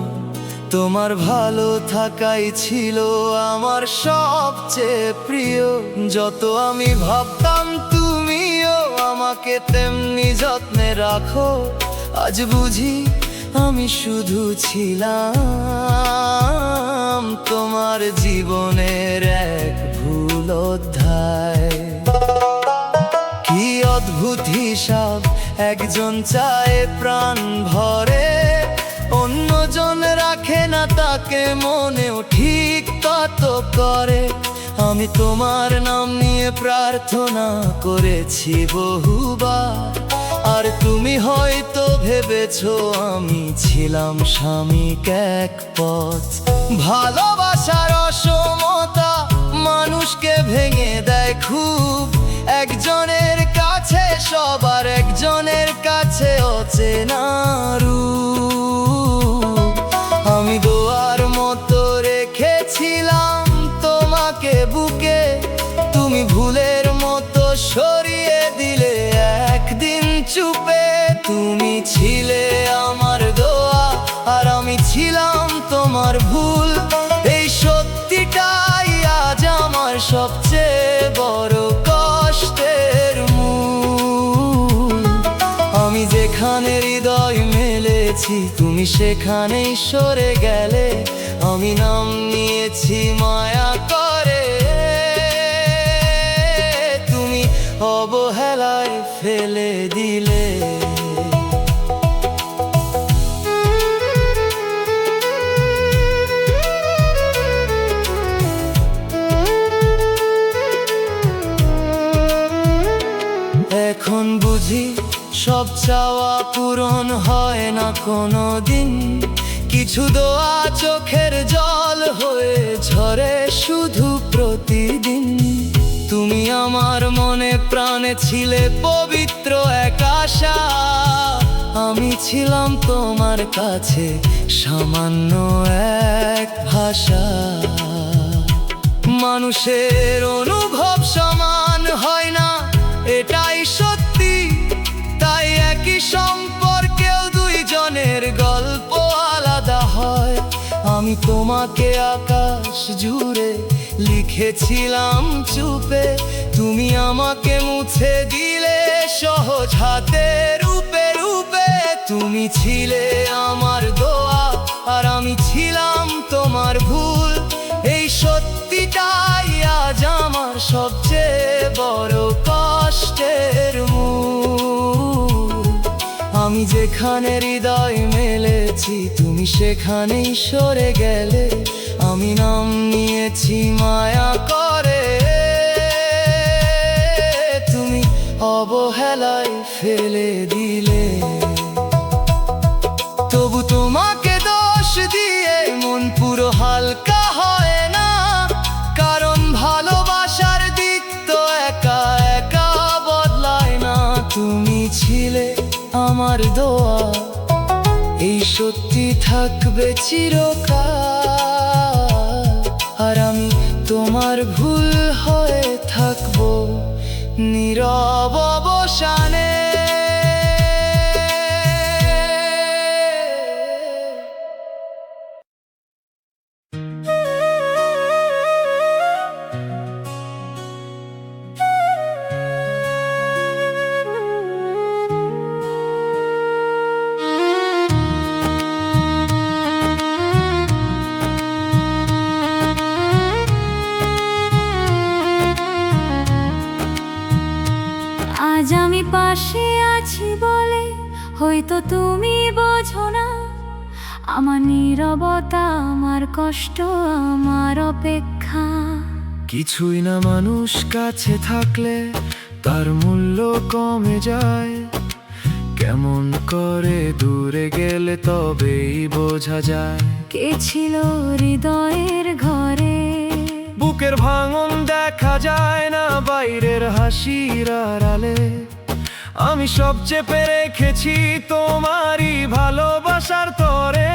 তোমার ভালো থাকাই ছিল আমার সবচেয়ে প্রিয়। যত আমি ভাবতাম তুমিও আমাকে তেমনি যত্নে রাখো, আজ বুঝি আমি শুধু ছিলাম তোমার জীবনের এক ভুল অধ্যায়। কি অদ্ভুত হিসাব, একজন চায় প্রাণ ভরে, অন্যজন রাখে না তাকে মনেও ঠিক তত করে। আমি তোমার নাম নিয়ে প্রার্থনা করেছি বহুবার, আর তুমি হয়তো ভেবেছো আমি ছিলাম স্বামীক এক পথ। ভালোবাসার অসমতা মানুষকে ভেঙে দেয় খুব, একজনের কাছে সবার একজনের কাছে অচেনা রূপ। আমি দোয়ার মতো রেখেছিলাম তোমাকে বুকে, তুমি ভুলের মতো সরিয়ে দিলে একদিন চুপে। তুমি ছিলে আমার দোয়া আর আমি ছিলাম তোমার ভুল, এই সত্যিটাই আজ আমার সবচেয়ে বড় কষ্টের মূল। আমি যেখানে হৃদয় মেলেছি তুমি সেখানেই সরে গেলে, আমি নাম নিয়েছি মায়া করে, তুমি অবহেলায় ফেলে দিলে। এখন বুঝি সব চাওয়া কোনো দিন। কিছু দোয়া চোখের জল হয়ে ঝরে শুধু প্রতিদিন। তুমি আমার মনে প্রাণে ছিলে পবিত্র এক আশা, আমি ছিলাম তোমার কাছে সামান্য এক ভাষা। মানুষের অনুভব সমান হয় না, এটাই সত্যি, তাই একই সম্পর্কেও দুইজনের গল্প আলাদা হয়। আমি তোমাকে আকাশ জুড়ে লিখেছিলাম চুপে, তুমি আমাকে মুছে দিলে সহজ হাতে রূপে রূপে। তুমি ছিলে আমার দোয়া আর আমি ছিলাম তোমার ভুল, এই সত্যিটাই আজ আমার সবচেয়ে বড় কষ্টের মূল। আমি যেখানে হৃদয় মেলেছি তুমি সেখানেই সরে গেলে, আমি নাম নিয়েছি মায়া করে, তুমি অবহেলায় ফেলে দিলে। তবু তোমাকে দোষ দিয়ে মন পুরো হালকা হয় না, কারণ ভালোবাসার দিক তো একা একা বদলায় না। তুমি ছিলে আমার দোয়া, এই সত্যি থাকবে চিরকাল, আর আমি তোমার ভুল হয়ে থাকবো নীরব অবসানে। আজ আমি পাশে আছি বলে হয়তো তুমি বোঝো না, আমার নীরবতা, আমার কষ্ট, আমার অপেক্ষা। কিছুই না মানুষ কাছে থাকলে তার মূল্য কমে যায়, কেমন করে দূরে গেলে তবেই বোঝা যায়। কে ছিল হৃদয়ের ঘরে, বুকের ভাঙন দেখা যায় না বাইরের হাসির আড়ালে। আমি সব চেপে রেখেছি তোমারই ভালোবাসার তরে।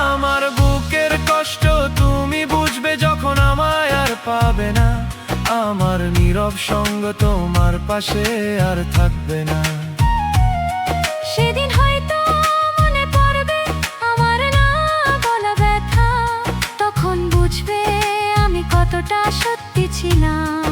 আমার বুকের কষ্ট তুমি বুঝবে যখন আমায় আর পাবে না, আমার নীরব সঙ্গ তোমার পাশে আর থাকবে না। সেদিন হয়তো মনে পড়বে আমার না বলা ব্যথা, তখন বুঝবে আমি কতটা সত্যি ছিলাম।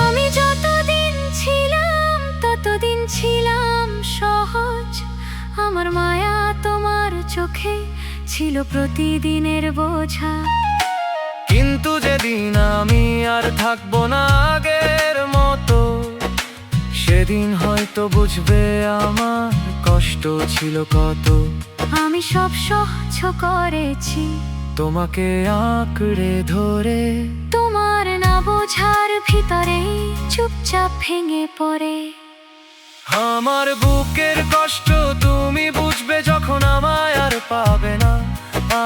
আমি যতদিন ছিলাম ততদিন ছিলাম সহজ, আমার মায়া তোমার চোখে ছিল প্রতিদিনের বোঝা। কিন্তু যেদিন আমি আর থাকবো না আগের মতো, সেদিন হয়তো বুঝবে আমার কষ্ট ছিল কত। আমি সব সহ্য করেছি তোমাকে আঁকড়ে ধরে, তোমার না বোঝার ভিতরে চুপচাপ ভেঙে পড়ে। আমার বুকের কষ্ট তুমি বুঝবে যখন আমায় আর পাবে না,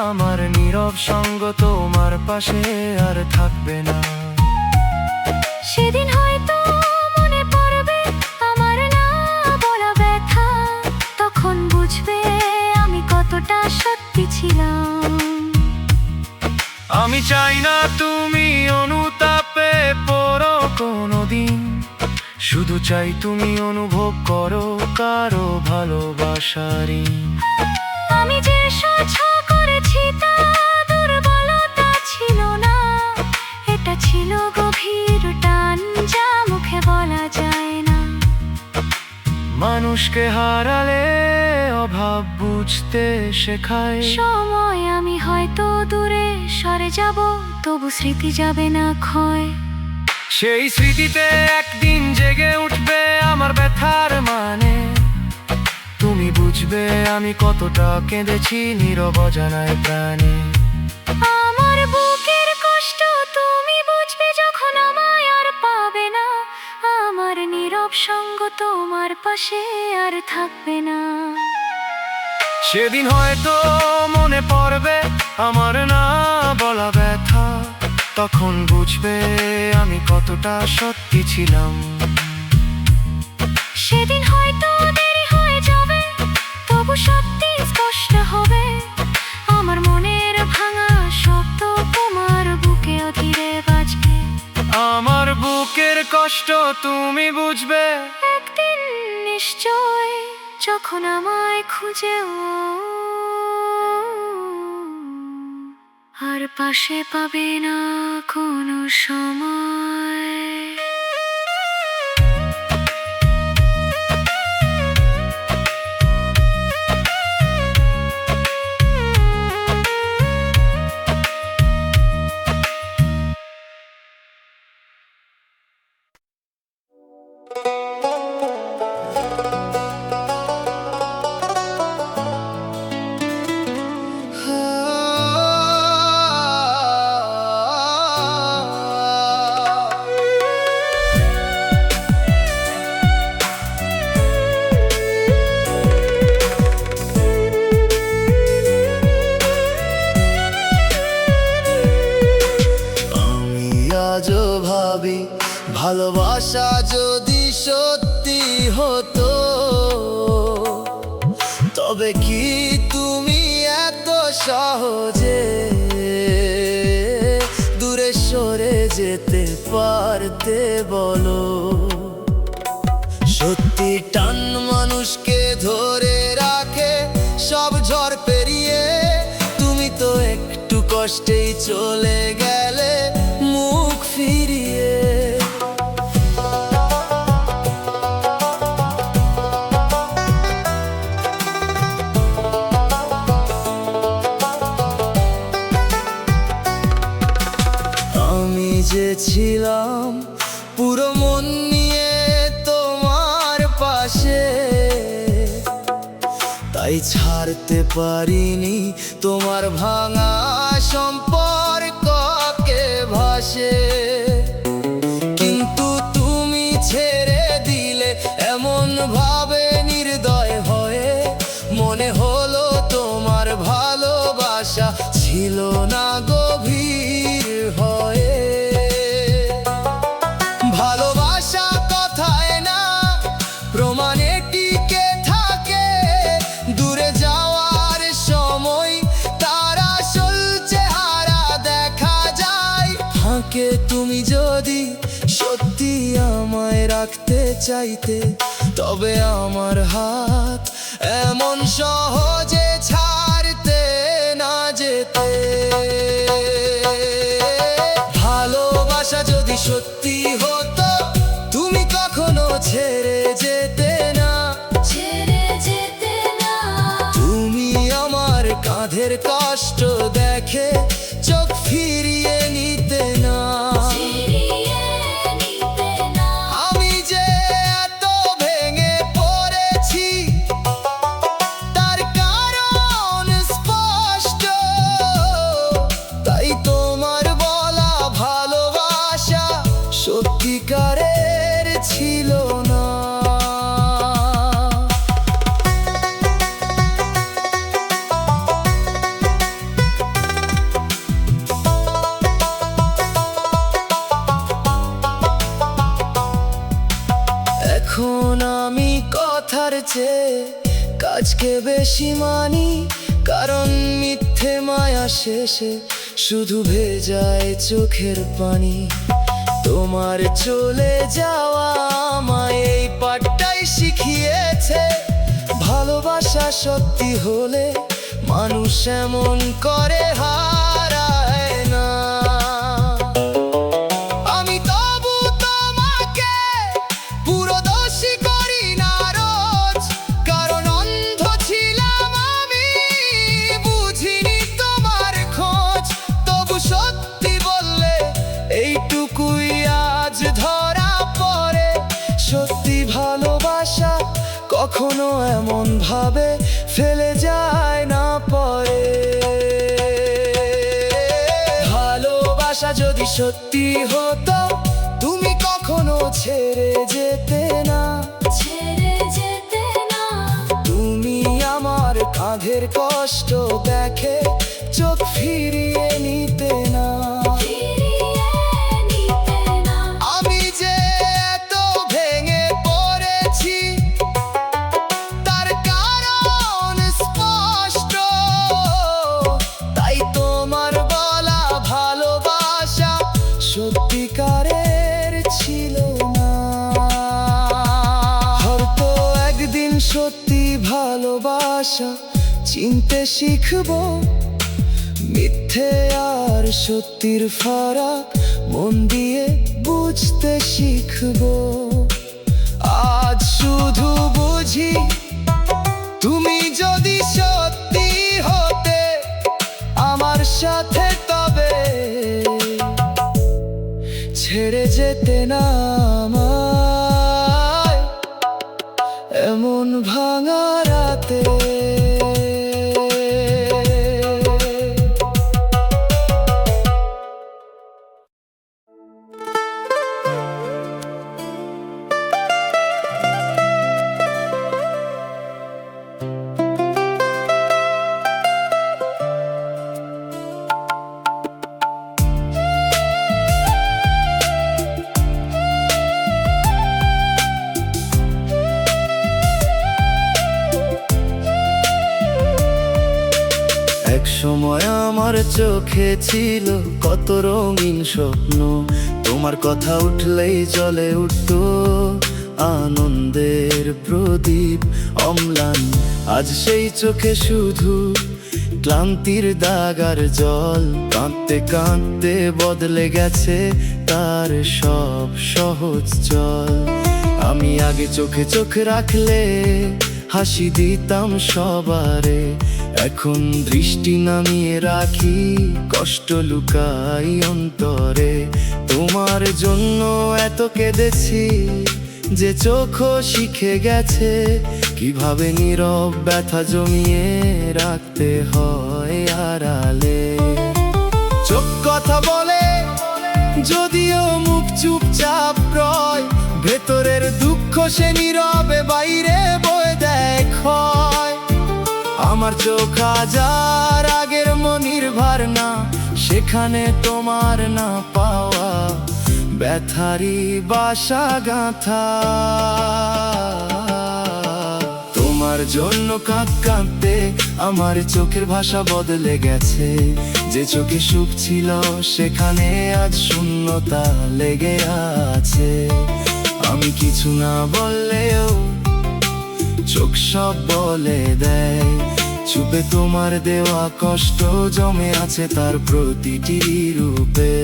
আমার নীরব সঙ্গ তোমার পাশে আর থাকবে না। সেদিন হয়তো মনে পড়বে আমার না বলা ব্যথা, তখন বুঝবে আমি কতটা সত্যি ছিলাম। আমি চাই না তুমি অনুতাপে পড়ো কোনোদিন, শুধু চাই তুমি অনুভব করো কারো ভালোবাসারই। আমি যে সহ্য করেছি তা দুর্বলতা ছিল না, এটা ছিল গভীর টান যা মুখে বলা যায় না। মানুষকে হারালে অভাব বুঝতে শেখায় সময়। আমি হয়তো দূরে সরে যাব, তবু স্মৃতি যাবে না ক্ষয়। সেই স্মৃতিতে একদিন জেগে উঠবে আমার ব্যথার মানে, তুমি বুঝবে বুঝবে আমি কতটা কেঁদেছি নীরব অজানায় প্রাণে। আমার বুকের কষ্ট তুমি বুঝবে যখন আমায় আর পাবে না, আমার নীরব সঙ্গ তোমার পাশে আর থাকবে না। সেদিন হয়তো মনে পড়বে আমার না বলা ব্যথা, তখন বুঝবে আমি কতটা সত্যি ছিলাম। সেদিন হয়তো দেরি হয়ে যাবে, তবু সত্যি স্পষ্ট হবে। আমার মনের ভাঙা শব্দ তোমার বুকে ধীরে বাজবে। আমার বুকের কষ্ট তুমি বুঝবে একদিন নিশ্চয়, যখন আমায় খুঁজেও আর পাশে পাবে না কোনো সময়। আমি আজও ভাবি ভালোবাসা যদি সত্যি হতো, তবে কি তুমি এত সহজে দূরে সরে যেতে পারতে বলো? সত্যি টান মানুষকে ধরে রাখে সব ঝড় পেরিয়ে, তুমি তো একটু কষ্টেই চলে গেলে মুখ ফিরিয়ে। আমি যে ছিলাম পুরো মন নিয়ে তোমার পাশে, তাই ছাড়তে পারিনি তোমার ভাঙা সম্পর্ককে ভাসে। কিন্তু তুমি ছেড়ে দিলে এমন ভাবে নির্দয় হয়ে, মনে হলো তোমার ভালোবাসা ছিল না গভীর হয়ে। ভালোবাসা কথায় না প্রমাণে টিকে থাকে, দূরে যাওয়ার সময় তার আসল চেহারা দেখা যায়। ফাঁকে তুমি যদি সত্যি আমায় রাখতে চাইতে, তবে আমার হাত এমন সহজে ছাড়তে না যেতে। ভালোবাসা যদি সত্যি হতো, তুমি কখনো ছেড়ে যেতে না। তুমি আমার কাঁধের কষ্ট দেখে চোখ ফিরিয়ে নিতে না। আমি যে এত ভেঙে পড়েছি তার কারণ স্পষ্ট, তাই তোমার বলা ভালোবাসা সত্যিকারের ছিল না। এখন আমি কথার চেয়ে কাজকে বেশি মানি, কারণ মিথ্যে মায়া শেষে শুধু ভেজায় চোখের পানি। তোমার চলে যাওয়া আমায় এই পাঠটাই শিখিয়েছে, ভালোবাসা সত্যি হলে মানুষ এমন করে হারায় না। আমি তবু তোমাকে পুরো দোষী করি না রোজ, কারণ অন্ধ ছিলাম আমি, বুঝিনি তোমার খোঁজ। তবু সত্যি বললে এইটুকুই আজ ধরা পড়ে, সত্যি ভালোবাসা কখনো এমন ভাবে ফেলে যায় না পরে। ভালোবাসা যদি সত্যি হতো, তুমি কখনো ছেড়ে যেতে না। ছেড়ে যেতে না। তুমি আমার কাঁধের কষ্ট দেখে চোখ ফিরিয়ে নিতে না। ফিরিয়ে নিতে না। আমি যে এত ভেঙে পড়েছি, তার কারণ স্পষ্ট। তাই তোমার বলা ভালোবাসা সত্যিকারের ছিল না। হয়তো একদিন সত্যি ভালোবাসা চিনতে শিখবো, মিথ্যে আর সত্যির ফারাক মন দিয়ে বুঝতে শিখবো। আজ শুধু বুঝি, তুমি যদি সত্যি হতে আমার সাথে, তবে ছেড়ে যেতে না আমায় এমন ভাঙা রাতে। এক সময় আমার চোখে ছিল কত রঙিন স্বপ্ন, তোমার কথা উঠলেই জ্বলে উঠতো আনন্দের প্রদীপ অম্লান। আজ সেই চোখে শুধু ক্লান্তির দাগ আর জল, কাঁদতে কাঁদতে বদলে গেছে তার সব সহজ চল। আমি আগে চোখে চোখ রাখলে হাসি দিতাম সবারে, এখন দৃষ্টি নামিয়ে রাখি, কষ্ট লুকাই অন্তরে। তোমার জন্য এত কেঁদেছি যে চোখও শিখে গেছে কিভাবে নীরব ব্যথা জমিয়ে রাখতে হয় আড়ালে। চোখ কথা বলে যদিও মুখ চুপচাপ রয়, ভেতরের দুঃখ সে নীরবে বাইরে বয়ে দেখায়। আমার চোখ হাজার আগের মনির ভার না, সেখানে তোমার না পাওয়া ব্যথারি বাসা গাঁথা। তোমার জন্য কাঁদতে আমার চোখের ভাষা বদলে গেছে, যে চোখে সুখ ছিল সেখানে আজ শূন্যতা লেগে আছে। আমি কিছু না বললেও চোখ সব বলে দেয়, চুপে তোমার দেওয়া কষ্ট জমে আছে তার প্রতিটি রূপে।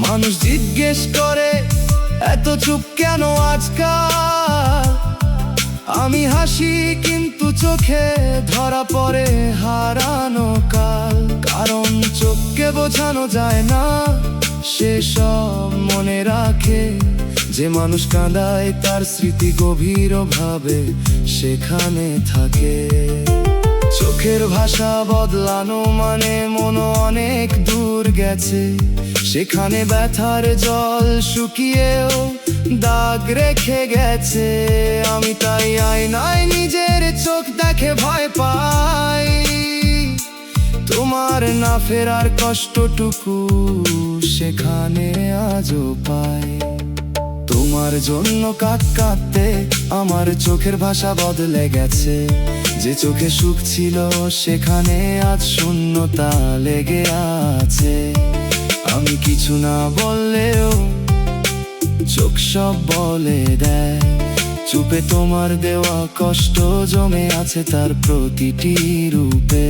মানুষ জিজ্ঞেস করে এত চুপ কেন আজকাল, আমি হাসি কিন্তু চোখে ধরা পড়ে হারানো কাল। কারণ চোখকে বোঝানো যায় না, সে সব মনে রাখে। যে মানুষ কাঁদায় তার স্মৃতি গভীরভাবে সেখানে থাকে। চোখের ভাষা বদলানো মানে মন অনেক দূর গেছে, সেখানে ব্যথার জল শুকিয়েও দাগ রেখে গেছে। আমি তাই আয়নায় নিজের চোখ দেখে ভয় পাই, তোমার না ফেরার কষ্টটুকু সেখানে আজও পাই। তোমার জন্য কাঁদতে আমার চোখের ভাষা বদলে গেছে, যে চোখে সুখ ছিল সেখানে আজ শূন্যতা লেগে আছে। আমি কিছু না বললেও চোখ সব বলে দেয়, চুপে তোমার দেওয়া কষ্ট জমে আছে তার প্রতিটি রূপে।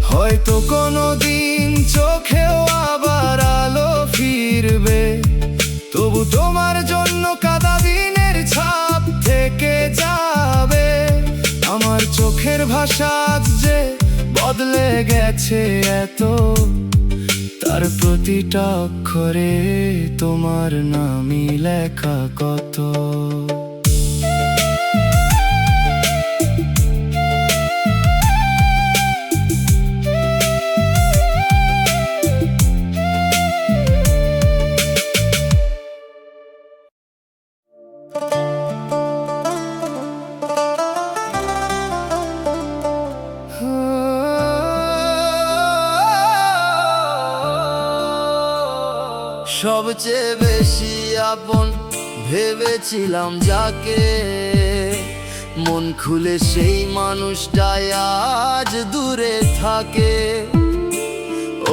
হয়তো কোনোদিন চোখেও আবার আলো ফিরবে, তবু তোমার জন্য কাদা দিনের ছাপ থেকে যাবে। আমার চোখের ভাষা যে বদলে গেছে এত, তার প্রতিটা অক্ষরে তোমার নামই লেখা কত। সবচেয়ে বেশি আপন ভেবেছিলাম যাকে, মন খুলে সেই মানুষটাই আজ দূরে থাকে।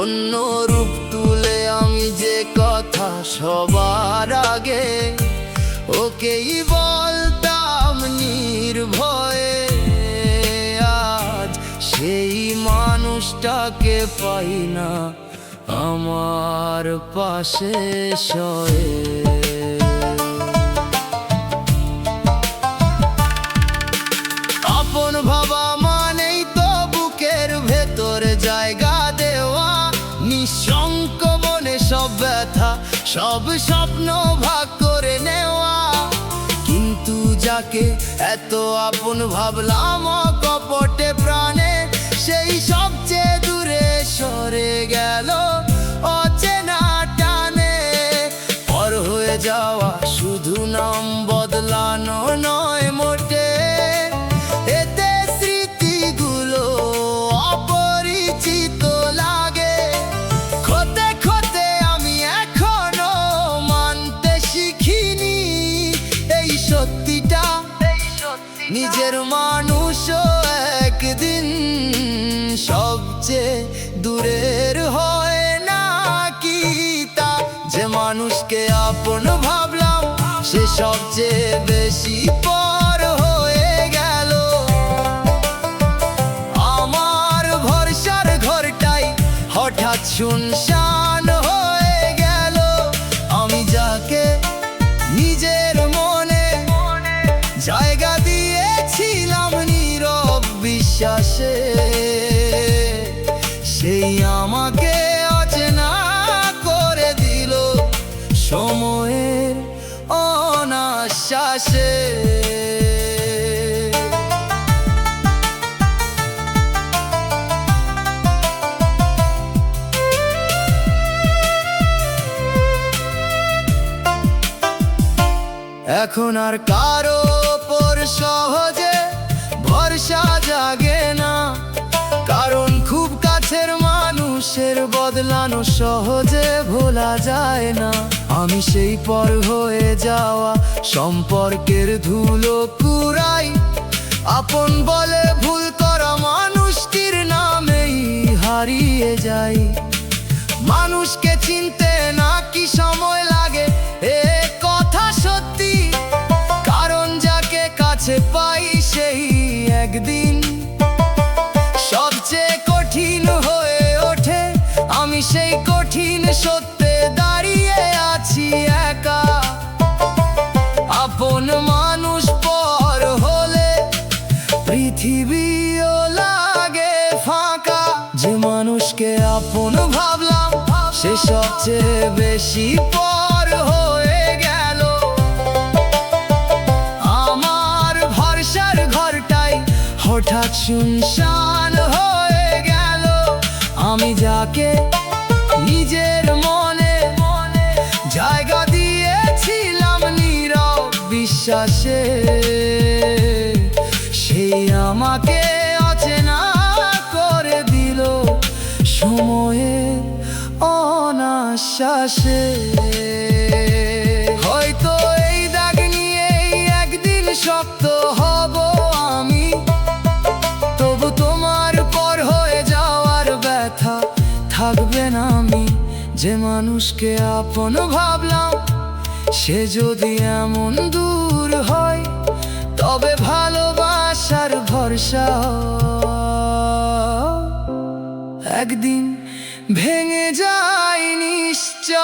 অন্য রূপ তুলে আমি যে কথা সবার আগে ওকেই বলতাম নির্ভয়ে, আজ সেই মানুষটাকে পাই না আমার পাশে শয়ে। আপন ভাবা মানেই তো বুকের ভেতরে জায়গা দেওয়া, নিঃশঙ্ক মনে সব ব্যথা সব স্বপ্ন ভাগ করে নেওয়া। কিন্তু যাকে এত আপন ভাবলাম কপটে প্রাণে, সেই সবচেয়ে দূরে সরে গেল অচেনা টানে। পর হয়ে যাওয়া শুধু নাম বদলানো নয় মোটে, এতে স্মৃতিগুলো অপরিচিত লাগে। খোতে খোতে আমি এখনো মানতে শিখিনি এই সত্যিটা, নিজের মানুষও একদিন সবচেয়ে দূরের হয় না কি তা। যে মানুষকে আপন ভাবলাম সে সবচেয়ে বেশি পর হয়ে গেল। আমার ভরসার ঘরটাই হঠাৎ শুনশান হয়ে গেল। আমি যাকে নিজের মনে জায়গা দিয়েছিলাম নীরব বিশ্বাসে, সেই আমাকে অচেনা করে দিল সময়ের অনাশ্বাসে। এখন আর কারো ওপর সহজে ভরসা জাগে না, কারণ খুব কাছের মানুষের বদলানো সহজে ভোলা যায় না। আমি সেই পর হয়ে যাওয়া সম্পর্কের ধুলো কুড়াই, আপন বলে ভুল করা মানুষটির নামেই হারিয়ে যাই। মানুষকে চিনতে নাকি সময় লাগে এ কথা সত্যি, কারণ যাকে কাছে পাই সেই একদিন সবচেয়ে কঠিন হয়ে ওঠে। আমি সেই কঠিন সত্যে দাঁড়িয়ে আছি একা। আপন মানুষ পর হলে পৃথিবীও লাগে ফাঁকা। যে মানুষকে আপন ভাবলাম সে সবচেয়ে বেশি পর হয়ে গেল। আমার ভরসার ঘরটাই হঠাৎ শুনশান হয়ে গেল। আমি যাকে নিজের মনে জায়গা দিয়েছিলাম নীরব বিশ্বাসে, সেই আমাকে অচেনা করে দিল সময়ের অনাশ্বাসে। হয়তো এই দাগ নিয়েই একদিন শক্ত হব আমি, তবু তোমার পর হয়ে যাওয়ার ব্যথা থাকবে না। আমি যে মানুষকে আপন ভাবলাম সে যদি এমন দূর হয়, তবে ভালোবাসার ভরসা একদিন ভেঙে যায় নিশ্চয়।